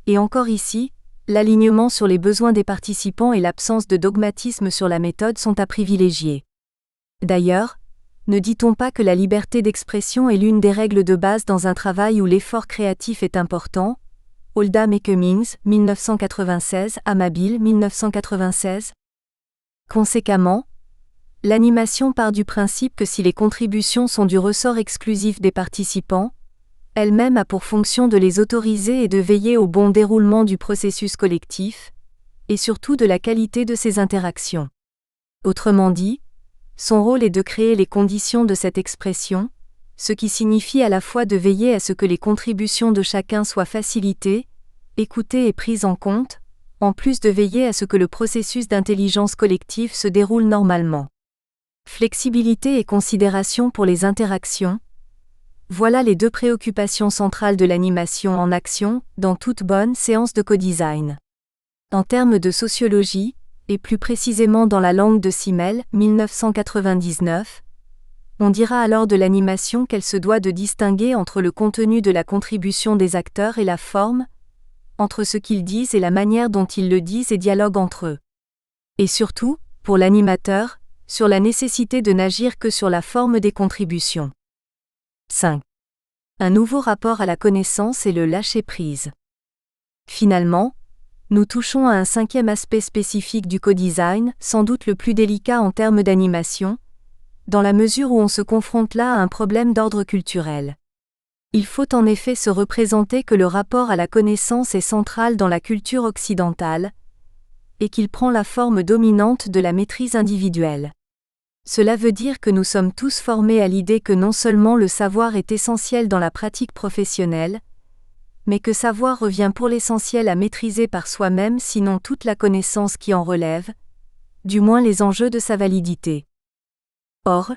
et encore ici, l'alignement sur les besoins des participants et l'absence de dogmatisme sur la méthode sont à privilégier. D'ailleurs, ne dit-on pas que la liberté d'expression est l'une des règles de base dans un travail où l'effort créatif est important? Oldham et Cummings, 1996, Amabil, 1996. Conséquemment, l'animation part du principe que si les contributions sont du ressort exclusif des participants, elle-même a pour fonction de les autoriser et de veiller au bon déroulement du processus collectif, et surtout de la qualité de ces interactions. Autrement dit, son rôle est de créer les conditions de cette expression, ce qui signifie à la fois de veiller à ce que les contributions de chacun soient facilitées, écoutées et prises en compte, en plus de veiller à ce que le processus d'intelligence collective se déroule normalement. Flexibilité et considération pour les interactions. Voilà les deux préoccupations centrales de l'animation en action, dans toute bonne séance de co-design. En termes de sociologie, et plus précisément dans la langue de Simmel, 1999, on dira alors de l'animation qu'elle se doit de distinguer entre le contenu de la contribution des acteurs et la forme, entre ce qu'ils disent et la manière dont ils le disent et dialoguent entre eux. Et surtout, pour l'animateur, sur la nécessité de n'agir que sur la forme des contributions. 5. Un nouveau rapport à la connaissance et le lâcher-prise. Finalement, nous touchons à un cinquième aspect spécifique du co-design, sans doute le plus délicat en termes d'animation, dans la mesure où on se confronte là à un problème d'ordre culturel. Il faut en effet se représenter que le rapport à la connaissance est central dans la culture occidentale, et qu'il prend la forme dominante de la maîtrise individuelle. Cela veut dire que nous sommes tous formés à l'idée que non seulement le savoir est essentiel dans la pratique professionnelle, mais que savoir revient pour l'essentiel à maîtriser par soi-même sinon toute la connaissance qui en relève, du moins les enjeux de sa validité. Or,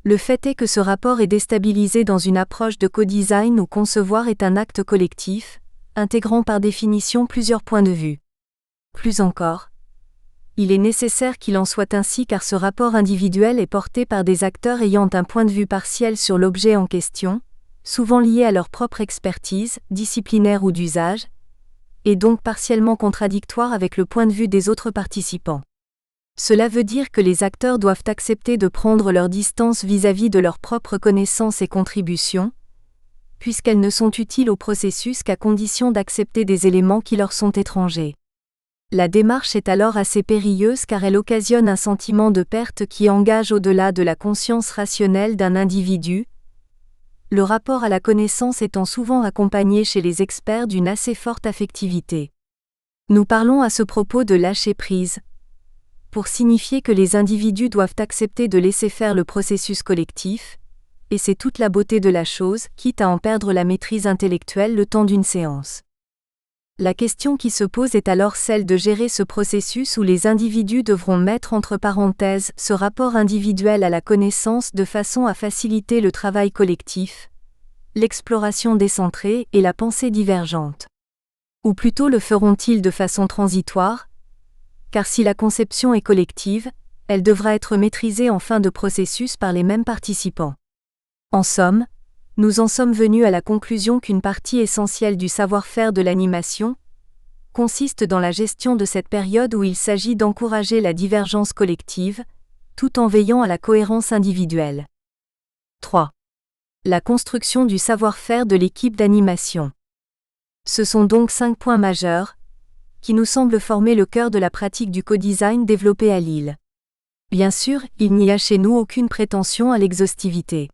le fait est que ce rapport est déstabilisé dans une approche de co-design où concevoir est un acte collectif, intégrant par définition plusieurs points de vue. Plus encore, il est nécessaire qu'il en soit ainsi car ce rapport individuel est porté par des acteurs ayant un point de vue partiel sur l'objet en question, souvent lié à leur propre expertise, disciplinaire ou d'usage, et donc partiellement contradictoire avec le point de vue des autres participants. Cela veut dire que les acteurs doivent accepter de prendre leur distance vis-à-vis de leurs propres connaissances et contributions, puisqu'elles ne sont utiles au processus qu'à condition d'accepter des éléments qui leur sont étrangers. La démarche est alors assez périlleuse car elle occasionne un sentiment de perte qui engage au-delà de la conscience rationnelle d'un individu, le rapport à la connaissance étant souvent accompagné chez les experts d'une assez forte affectivité. Nous parlons à ce propos de lâcher-prise, pour signifier que les individus doivent accepter de laisser faire le processus collectif, et c'est toute la beauté de la chose, quitte à en perdre la maîtrise intellectuelle le temps d'une séance. La question qui se pose est alors celle de gérer ce processus où les individus devront mettre entre parenthèses ce rapport individuel à la connaissance de façon à faciliter le travail collectif, l'exploration décentrée et la pensée divergente. Ou plutôt le feront-ils de façon transitoire ? Car si la conception est collective, elle devra être maîtrisée en fin de processus par les mêmes participants. En somme, nous en sommes venus à la conclusion qu'une partie essentielle du savoir-faire de l'animation consiste dans la gestion de cette période où il s'agit d'encourager la divergence collective, tout en veillant à la cohérence individuelle. 3. La construction du savoir-faire de l'équipe d'animation. Ce sont donc 5 points majeurs, qui nous semblent former le cœur de la pratique du co-design développée à Lille. Bien sûr, il n'y a chez nous aucune prétention à l'exhaustivité.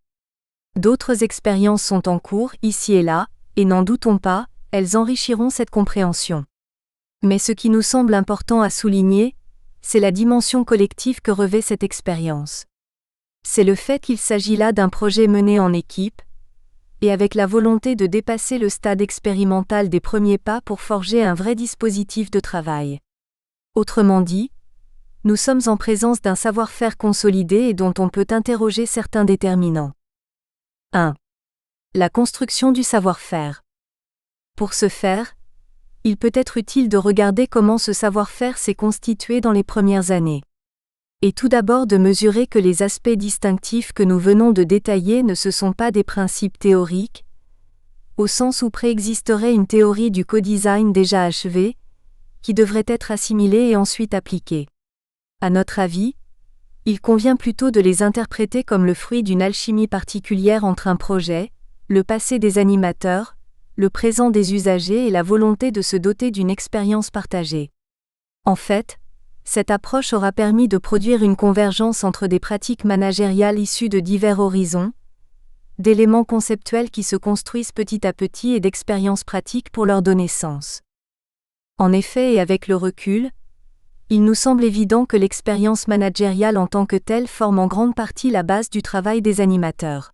D'autres expériences sont en cours, ici et là, et n'en doutons pas, elles enrichiront cette compréhension. Mais ce qui nous semble important à souligner, c'est la dimension collective que revêt cette expérience. C'est le fait qu'il s'agit là d'un projet mené en équipe, et avec la volonté de dépasser le stade expérimental des premiers pas pour forger un vrai dispositif de travail. Autrement dit, nous sommes en présence d'un savoir-faire consolidé et dont on peut interroger certains déterminants. 1. La construction du savoir-faire. Pour ce faire, il peut être utile de regarder comment ce savoir-faire s'est constitué dans les premières années. Et tout d'abord de mesurer que les aspects distinctifs que nous venons de détailler ne se sont pas des principes théoriques, au sens où préexisterait une théorie du co-design déjà achevée, qui devrait être assimilée et ensuite appliquée. À notre avis, il convient plutôt de les interpréter comme le fruit d'une alchimie particulière entre un projet, le passé des animateurs, le présent des usagers et la volonté de se doter d'une expérience partagée. En fait, cette approche aura permis de produire une convergence entre des pratiques managériales issues de divers horizons, d'éléments conceptuels qui se construisent petit à petit et d'expériences pratiques pour leur donner sens. En effet, et avec le recul, il nous semble évident que l'expérience managériale en tant que telle forme en grande partie la base du travail des animateurs.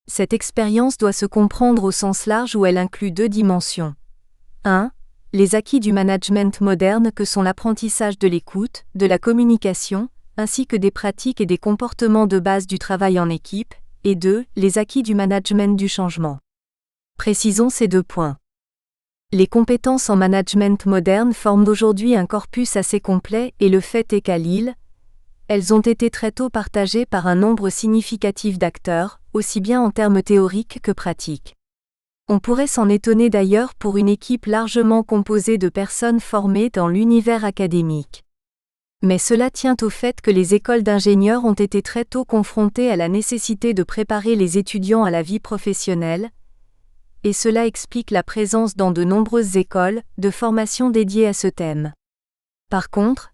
Cette expérience doit se comprendre au sens large où elle inclut 2 dimensions. 1. Les acquis du management moderne que sont l'apprentissage de l'écoute, de la communication, ainsi que des pratiques et des comportements de base du travail en équipe, et 2. Les acquis du management du changement. Précisons ces 2 points. Les compétences en management moderne forment aujourd'hui un corpus assez complet et le fait est qu'à Lille, elles ont été très tôt partagées par un nombre significatif d'acteurs, aussi bien en termes théoriques que pratiques. On pourrait s'en étonner d'ailleurs pour une équipe largement composée de personnes formées dans l'univers académique. Mais cela tient au fait que les écoles d'ingénieurs ont été très tôt confrontées à la nécessité de préparer les étudiants à la vie professionnelle, et cela explique la présence dans de nombreuses écoles de formation dédiées à ce thème. Par contre,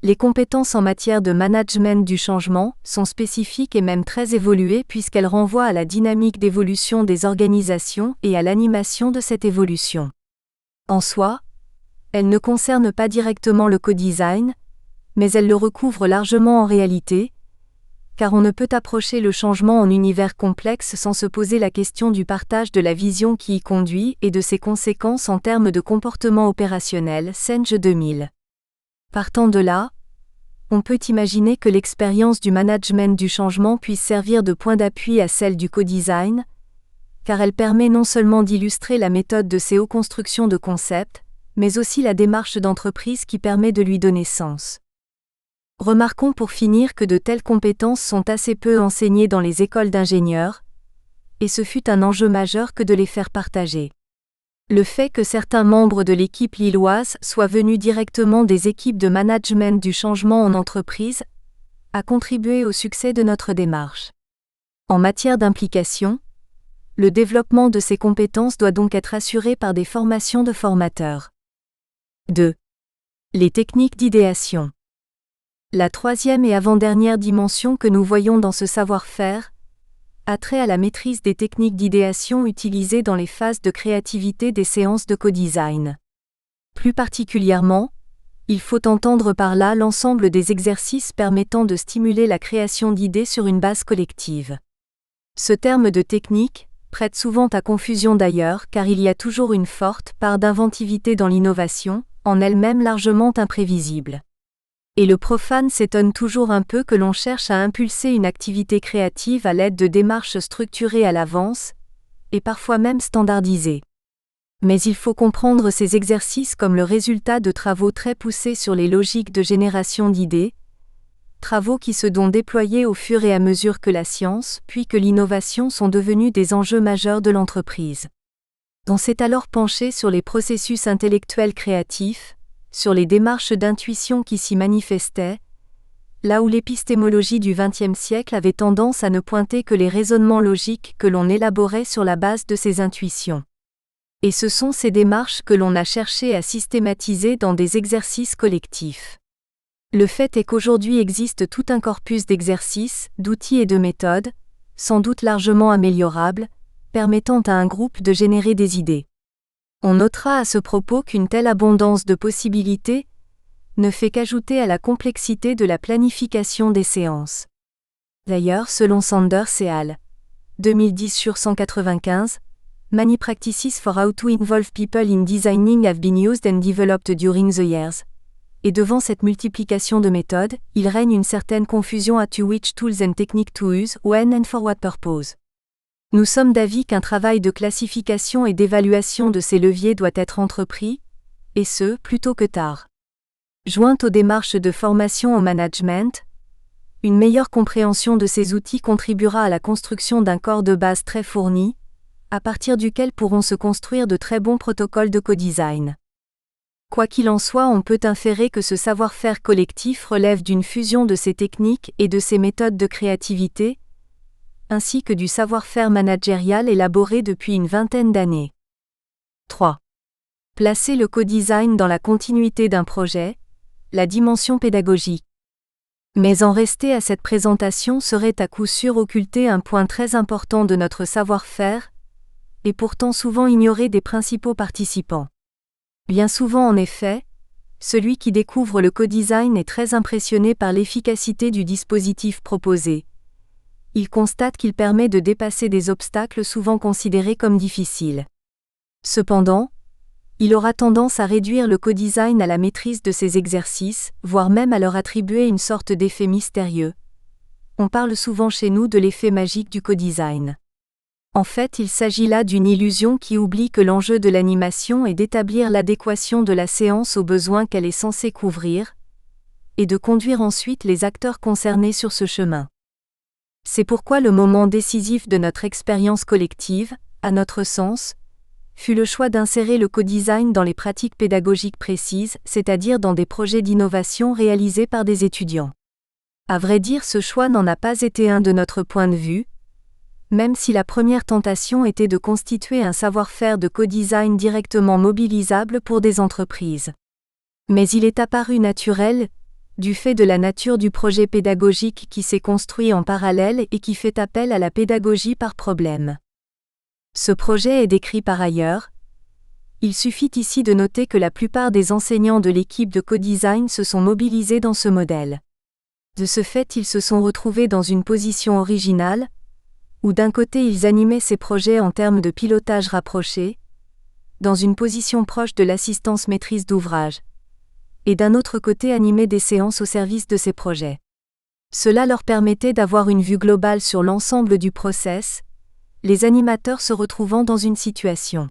les compétences en matière de management du changement sont spécifiques et même très évoluées puisqu'elles renvoient à la dynamique d'évolution des organisations et à l'animation de cette évolution. En soi, elles ne concernent pas directement le co-design, mais elles le recouvrent largement en réalité, car on ne peut approcher le changement en univers complexe sans se poser la question du partage de la vision qui y conduit et de ses conséquences en termes de comportement opérationnel, Senge 2000. Partant de là, on peut imaginer que l'expérience du management du changement puisse servir de point d'appui à celle du co-design, car elle permet non seulement d'illustrer la méthode de CO-construction de concepts, mais aussi la démarche d'entreprise qui permet de lui donner sens. Remarquons pour finir que de telles compétences sont assez peu enseignées dans les écoles d'ingénieurs, et ce fut un enjeu majeur que de les faire partager. Le fait que certains membres de l'équipe lilloise soient venus directement des équipes de management du changement en entreprise a contribué au succès de notre démarche. En matière d'implication, le développement de ces compétences doit donc être assuré par des formations de formateurs. 2. Les techniques d'idéation. La 3e et avant-dernière dimension que nous voyons dans ce savoir-faire a trait à la maîtrise des techniques d'idéation utilisées dans les phases de créativité des séances de co-design. Plus particulièrement, il faut entendre par là l'ensemble des exercices permettant de stimuler la création d'idées sur une base collective. Ce terme de technique prête souvent à confusion d'ailleurs car il y a toujours une forte part d'inventivité dans l'innovation, en elle-même largement imprévisible. Et le profane s'étonne toujours un peu que l'on cherche à impulser une activité créative à l'aide de démarches structurées à l'avance, et parfois même standardisées. Mais il faut comprendre ces exercices comme le résultat de travaux très poussés sur les logiques de génération d'idées, travaux qui se sont déployés au fur et à mesure que la science, puis que l'innovation sont devenus des enjeux majeurs de l'entreprise. On s'est alors penché sur les processus intellectuels créatifs, sur les démarches d'intuition qui s'y manifestaient, là où l'épistémologie du XXe siècle avait tendance à ne pointer que les raisonnements logiques que l'on élaborait sur la base de ces intuitions. Et ce sont ces démarches que l'on a cherché à systématiser dans des exercices collectifs. Le fait est qu'aujourd'hui existe tout un corpus d'exercices, d'outils et de méthodes, sans doute largement améliorables, permettant à un groupe de générer des idées. On notera à ce propos qu'une telle abondance de possibilités ne fait qu'ajouter à la complexité de la planification des séances. D'ailleurs, selon Sanders et al. 2010/195, many practices for how to involve people in designing have been used and developed during the years. Et devant cette multiplication de méthodes, il règne une certaine confusion as to which tools and techniques to use, when and for what purpose. Nous sommes d'avis qu'un travail de classification et d'évaluation de ces leviers doit être entrepris, et ce, plus tôt que tard. Jointe aux démarches de formation au management, une meilleure compréhension de ces outils contribuera à la construction d'un corps de base très fourni, à partir duquel pourront se construire de très bons protocoles de co-design. Quoi qu'il en soit, on peut inférer que ce savoir-faire collectif relève d'une fusion de ces techniques et de ces méthodes de créativité, ainsi que du savoir-faire managérial élaboré depuis une vingtaine d'années. 3. Placer le co-design dans la continuité d'un projet, la dimension pédagogique. Mais en rester à cette présentation serait à coup sûr occulter un point très important de notre savoir-faire, et pourtant souvent ignoré des principaux participants. Bien souvent en effet, celui qui découvre le co-design est très impressionné par l'efficacité du dispositif proposé. Il constate qu'il permet de dépasser des obstacles souvent considérés comme difficiles. Cependant, il aura tendance à réduire le co-design à la maîtrise de ces exercices, voire même à leur attribuer une sorte d'effet mystérieux. On parle souvent chez nous de l'effet magique du co-design. En fait, il s'agit là d'une illusion qui oublie que l'enjeu de l'animation est d'établir l'adéquation de la séance aux besoins qu'elle est censée couvrir, et de conduire ensuite les acteurs concernés sur ce chemin. C'est pourquoi le moment décisif de notre expérience collective, à notre sens, fut le choix d'insérer le co-design dans les pratiques pédagogiques précises, c'est-à-dire dans des projets d'innovation réalisés par des étudiants. À vrai dire, ce choix n'en a pas été un de notre point de vue, même si la première tentation était de constituer un savoir-faire de co-design directement mobilisable pour des entreprises. Mais il est apparu naturel, du fait de la nature du projet pédagogique qui s'est construit en parallèle et qui fait appel à la pédagogie par problème. Ce projet est décrit par ailleurs. Il suffit ici de noter que la plupart des enseignants de l'équipe de co-design se sont mobilisés dans ce modèle. De ce fait, ils se sont retrouvés dans une position originale, où d'un côté ils animaient ces projets en termes de pilotage rapproché, dans une position proche de l'assistance maîtrise d'ouvrage, et d'un autre côté animaient des séances au service de ces projets. Cela leur permettait d'avoir une vue globale sur l'ensemble du process, les animateurs se retrouvant dans une situation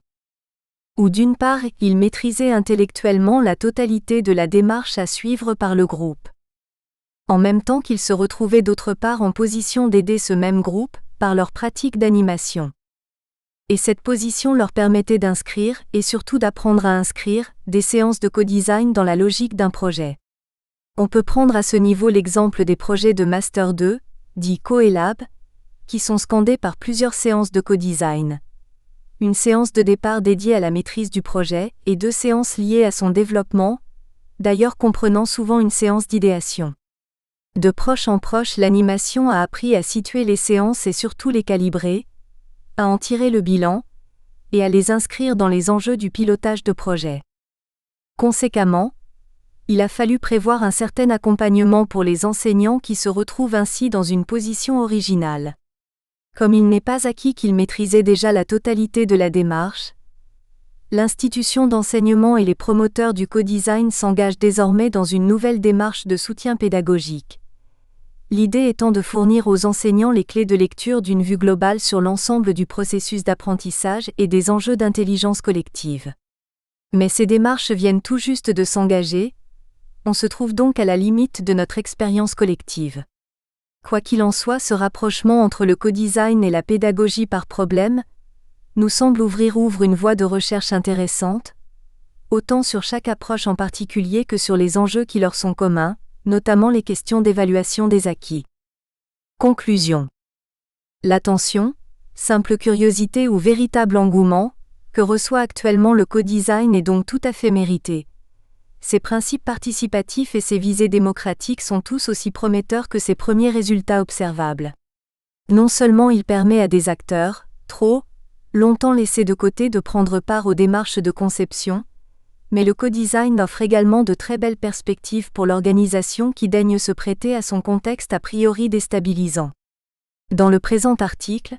où d'une part ils maîtrisaient intellectuellement la totalité de la démarche à suivre par le groupe, en même temps qu'ils se retrouvaient d'autre part en position d'aider ce même groupe, par leur pratique d'animation. Et cette position leur permettait d'inscrire, et surtout d'apprendre à inscrire, des séances de co-design dans la logique d'un projet. On peut prendre à ce niveau l'exemple des projets de Master 2, dits Co-Elab, qui sont scandés par plusieurs séances de co-design. Une séance de départ dédiée à la maîtrise du projet, et 2 séances liées à son développement, d'ailleurs comprenant souvent une séance d'idéation. De proche en proche, l'animation a appris à situer les séances et surtout les calibrer, à en tirer le bilan, et à les inscrire dans les enjeux du pilotage de projet. Conséquemment, il a fallu prévoir un certain accompagnement pour les enseignants qui se retrouvent ainsi dans une position originale. Comme il n'est pas acquis qu'il maîtrisait déjà la totalité de la démarche, l'institution d'enseignement et les promoteurs du co-design s'engagent désormais dans une nouvelle démarche de soutien pédagogique. L'idée étant de fournir aux enseignants les clés de lecture d'une vue globale sur l'ensemble du processus d'apprentissage et des enjeux d'intelligence collective. Mais ces démarches viennent tout juste de s'engager, on se trouve donc à la limite de notre expérience collective. Quoi qu'il en soit, ce rapprochement entre le co-design et la pédagogie par problème nous semble ouvre une voie de recherche intéressante, autant sur chaque approche en particulier que sur les enjeux qui leur sont communs, notamment les questions d'évaluation des acquis. Conclusion. L'attention, simple curiosité ou véritable engouement, que reçoit actuellement le co-design est donc tout à fait mérité. Ses principes participatifs et ses visées démocratiques sont tous aussi prometteurs que ses premiers résultats observables. Non seulement il permet à des acteurs, trop longtemps laissés de côté, de prendre part aux démarches de conception, mais le co-design offre également de très belles perspectives pour l'organisation qui daigne se prêter à son contexte a priori déstabilisant. Dans le présent article,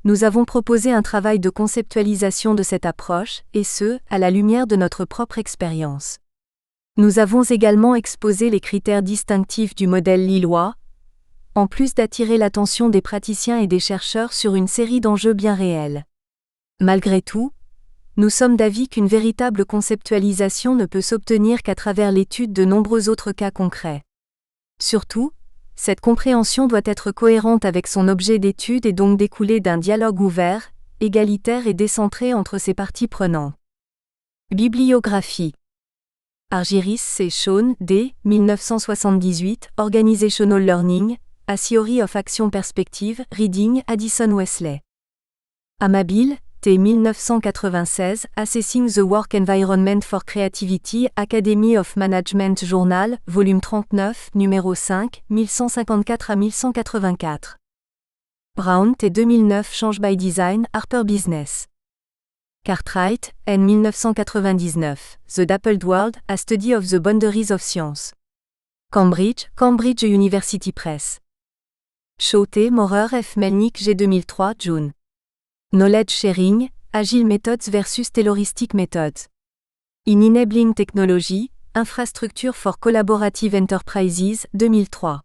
nous avons proposé un travail de conceptualisation de cette approche, et ce, à la lumière de notre propre expérience. Nous avons également exposé les critères distinctifs du modèle lillois, en plus d'attirer l'attention des praticiens et des chercheurs sur une série d'enjeux bien réels. Malgré tout, nous sommes d'avis qu'une véritable conceptualisation ne peut s'obtenir qu'à travers l'étude de nombreux autres cas concrets. Surtout, cette compréhension doit être cohérente avec son objet d'étude et donc découler d'un dialogue ouvert, égalitaire et décentré entre ses parties prenantes. Bibliographie. Argyris C. Shawn, D. 1978, Organizational Learning, A Theory of Action Perspective, Reading, Addison Wesley. Amabil, T. 1996, Assessing the Work Environment for Creativity, Academy of Management Journal, volume 39, numéro 5, 1154 à 1184. Brown, T. 2009, Change by Design, Harper Business. Cartwright, N. 1999, The Dappled World, A Study of the Boundaries of Science. Cambridge, Cambridge University Press. Shaw, T. Maurer F. Melnick G. 2003, June. Knowledge Sharing, Agile Methods versus Tayloristic Methods. In Enabling Technology, Infrastructure for Collaborative Enterprises, 2003.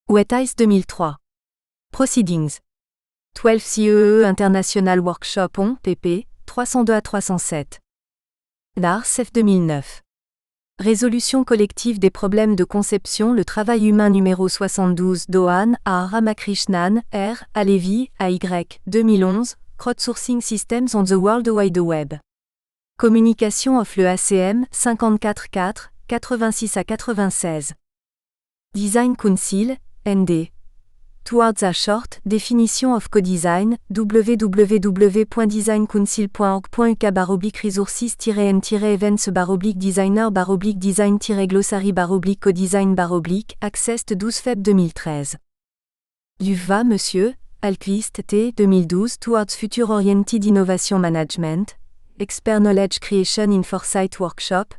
Wethice 2003. Proceedings. 12 CEE International Workshop on, pp. 302 à 307. Lars F. 2009. Résolution collective des problèmes de conception, le travail humain numéro 72, Dohan, A. Ramakrishnan, R. Alevi, AY, 2011, Crowdsourcing Systems on the World Wide Web. Communication of le ACM, 54.4, 86 à 96. Design Council, ND. Towards a Short, Definition of Co-Design, www.designcouncil.org.uk/resources-n-designer-design-glossary-co-design- Accessed 12 Feb 2013. Duvva, Monsieur, Alquist T. 2012 Towards Future Oriented Innovation Management, Expert Knowledge Creation in Foresight Workshop,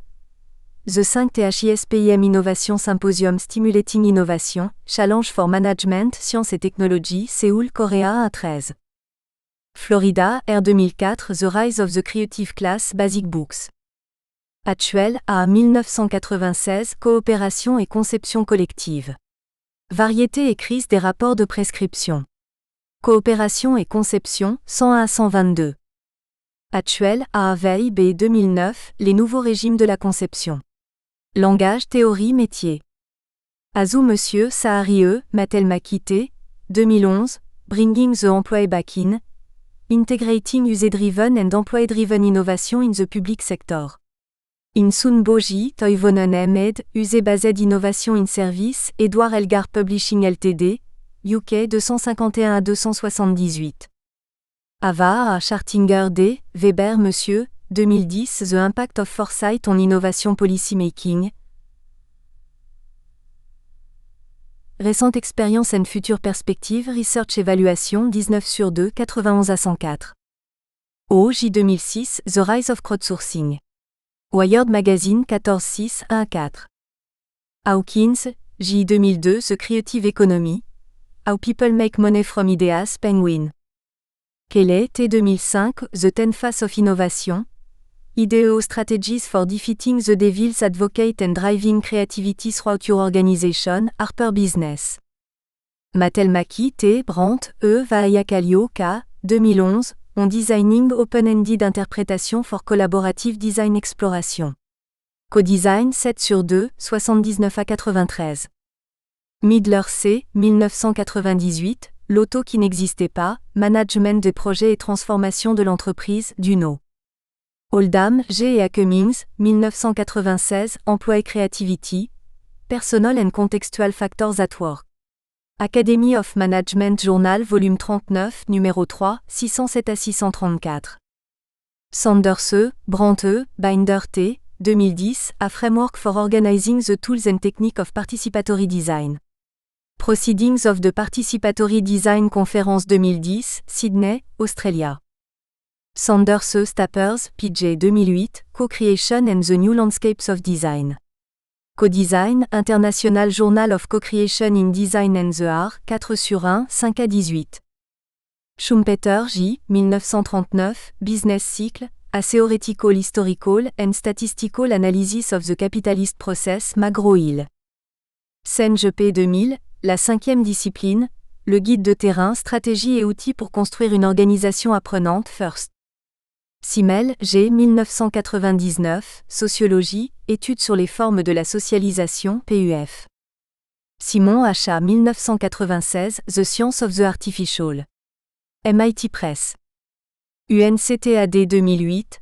The 5 THISPIM Innovation Symposium Stimulating Innovation, Challenge for Management, Sciences et Technologies, Séoul, Korea 1-13. Florida, R 2004 The Rise of the Creative Class, Basic Books. Actuel, A 1996 Coopération et conception collective. Variété et crise des rapports de prescription. Coopération et conception, 101 à 122. Actuel, A. Veil B. 2009, Les nouveaux régimes de la conception. Langage, théorie, métier. Azou Monsieur, Sahari Mattel Makite, 2011, Bringing the Employee Back in, Integrating User-Driven and Employee-Driven Innovation in the Public Sector. Insun Boji, Toivonen Ahmed, User-Based Innovation in Service, Edouard Elgar Publishing Ltd, UK 251 à 278. Ava A. Schartinger D. Weber Monsieur, 2010 The Impact of Foresight on Innovation Policy Making. Récente expérience and future perspective Research Evaluation 19/2 91 à 104. O. J 2006 The Rise of Crowdsourcing. Wired Magazine 14/6 1 à 4. Hawkins, J 2002 The Creative Economy. How People Make Money from Ideas, Penguin. Kelley, T. 2005, The 10 Phases of Innovation. IDEO Strategies for Defeating the Devil's Advocate and Driving Creativity Throughout Your Organization, Harper Business. Matel-Maki, T. Brandt, E. Vaayakallio, K. 2011, On Designing Open-Ended Interpretation for Collaborative Design Exploration. Codesign 7/2, 79 à 93. Midler C. 1998, L'auto qui n'existait pas, Management des projets et transformation de l'entreprise, Duno. Oldham, G. et Cummings, 1996, Emploi et Creativity, Personal and Contextual Factors at Work. Academy of Management Journal Volume 39, numéro 3, 607 à 634. Sanders E., Brandt E., Binder T., 2010, A Framework for Organizing the Tools and Techniques of Participatory Design. Proceedings of the Participatory Design Conference 2010, Sydney, Australia. Sanders E. Stappers, PJ 2008, Co-Creation and the New Landscapes of Design. Codesign, International Journal of Co-Creation in Design and the Art, 4/1, 5 à 18. Schumpeter J. 1939, Business Cycle, A Theoretical, Historical and Statistical Analysis of the Capitalist Process, McGraw-Hill. Senge P. 2000, La cinquième discipline, le guide de terrain, stratégie et outils pour construire une organisation apprenante, First. Simmel, G. 1999, Sociologie, études sur les formes de la socialisation, PUF. Simon H. 1996, The Science of the Artificial. MIT Press. UNCTAD 2008.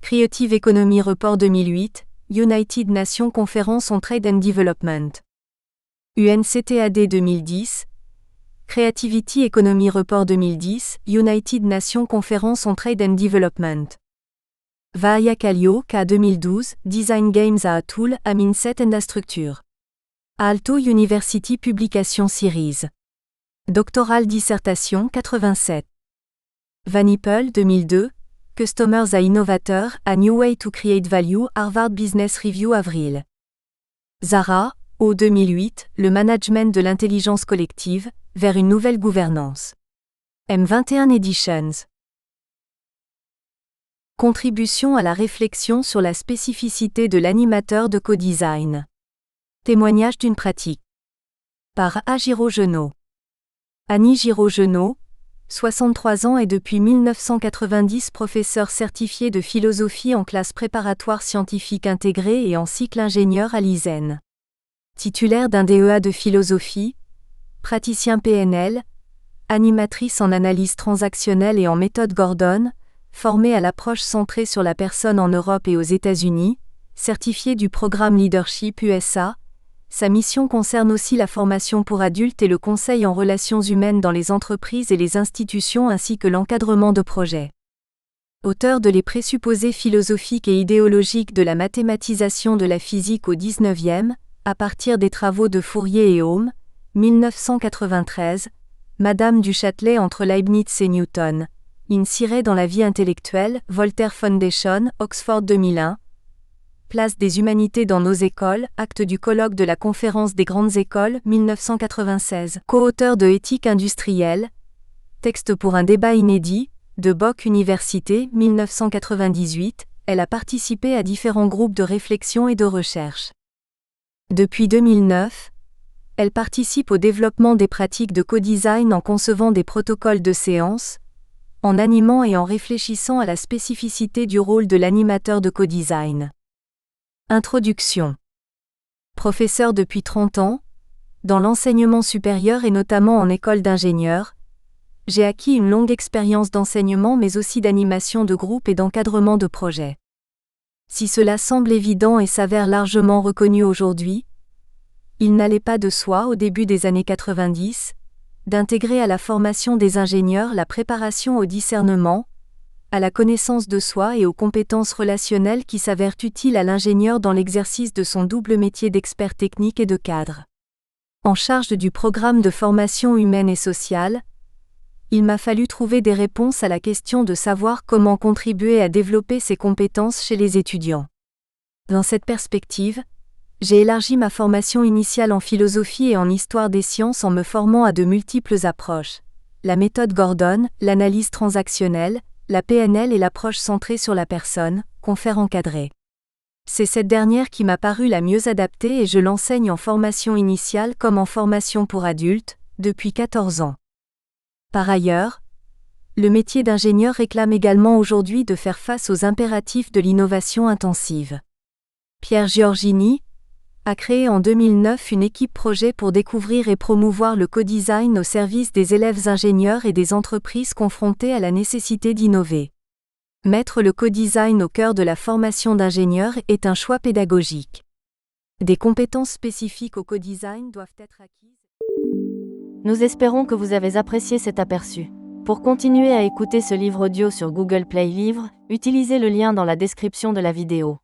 Creative Economy Report 2008, United Nations Conference on Trade and Development. UNCTAD 2010. Creativity Economy Report 2010, United Nations Conference on Trade and Development. Vaayakallio, K. 2012, Design Games a Tool, a Mindset and a Structure. Aalto University Publication Series. Doctoral Dissertation 87. Van Ippel 2002, Customers a Innovator, a New Way to Create Value, Harvard Business Review Avril. Zara, O. 2008, Le management de l'intelligence collective, vers une nouvelle gouvernance. M21 Editions. Contribution à la réflexion sur la spécificité de l'animateur de codesign. Témoignage d'une pratique. Par A. Giraud-Genot. Annie Giraud-Genot, 63 ans et depuis 1990 professeur certifié de philosophie en classe préparatoire scientifique intégrée et en cycle ingénieur à l'ISEN. Titulaire d'un DEA de philosophie, praticien PNL, animatrice en analyse transactionnelle et en méthode Gordon, formée à l'approche centrée sur la personne en Europe et aux États-Unis, certifiée du programme Leadership USA. Sa mission concerne aussi la formation pour adultes et le conseil en relations humaines dans les entreprises et les institutions ainsi que l'encadrement de projets. Auteur de Les présupposés philosophiques et idéologiques de la mathématisation de la physique au XIXe, à partir des travaux de Fourier et Ohm, 1993, Madame du Châtelet entre Leibniz et Newton, Insirait dans la vie intellectuelle, Voltaire Foundation, Oxford 2001, Place des humanités dans nos écoles, acte du colloque de la Conférence des grandes écoles, 1996, co-auteur de Éthique industrielle, texte pour un débat inédit, de Bock Université, 1998, elle a participé à différents groupes de réflexion et de recherche. Depuis 2009, elle participe au développement des pratiques de codesign en concevant des protocoles de séance, en animant et en réfléchissant à la spécificité du rôle de l'animateur de codesign. Introduction. Professeur depuis 30 ans, dans l'enseignement supérieur et notamment en école d'ingénieur, j'ai acquis une longue expérience d'enseignement mais aussi d'animation de groupe et d'encadrement de projets. Si cela semble évident et s'avère largement reconnu aujourd'hui, il n'allait pas de soi au début des années 90, d'intégrer à la formation des ingénieurs la préparation au discernement, à la connaissance de soi et aux compétences relationnelles qui s'avèrent utiles à l'ingénieur dans l'exercice de son double métier d'expert technique et de cadre. En charge du programme de formation humaine et sociale, il m'a fallu trouver des réponses à la question de savoir comment contribuer à développer ces compétences chez les étudiants. Dans cette perspective, J'ai élargi ma formation initiale en philosophie et en histoire des sciences en me formant à de multiples approches. La méthode Gordon, l'analyse transactionnelle, la PNL et l'approche centrée sur la personne, confère encadré. C'est cette dernière qui m'a paru la mieux adaptée et je l'enseigne en formation initiale comme en formation pour adultes, depuis 14 ans. Par ailleurs, le métier d'ingénieur réclame également aujourd'hui de faire face aux impératifs de l'innovation intensive. Pierre Giorgini a créé en 2009 une équipe projet pour découvrir et promouvoir le co-design au service des élèves ingénieurs et des entreprises confrontées à la nécessité d'innover. Mettre le co-design au cœur de la formation d'ingénieurs est un choix pédagogique. Des compétences spécifiques au co-design doivent être acquises. Nous espérons que vous avez apprécié cet aperçu. Pour continuer à écouter ce livre audio sur Google Play Livres, utilisez le lien dans la description de la vidéo.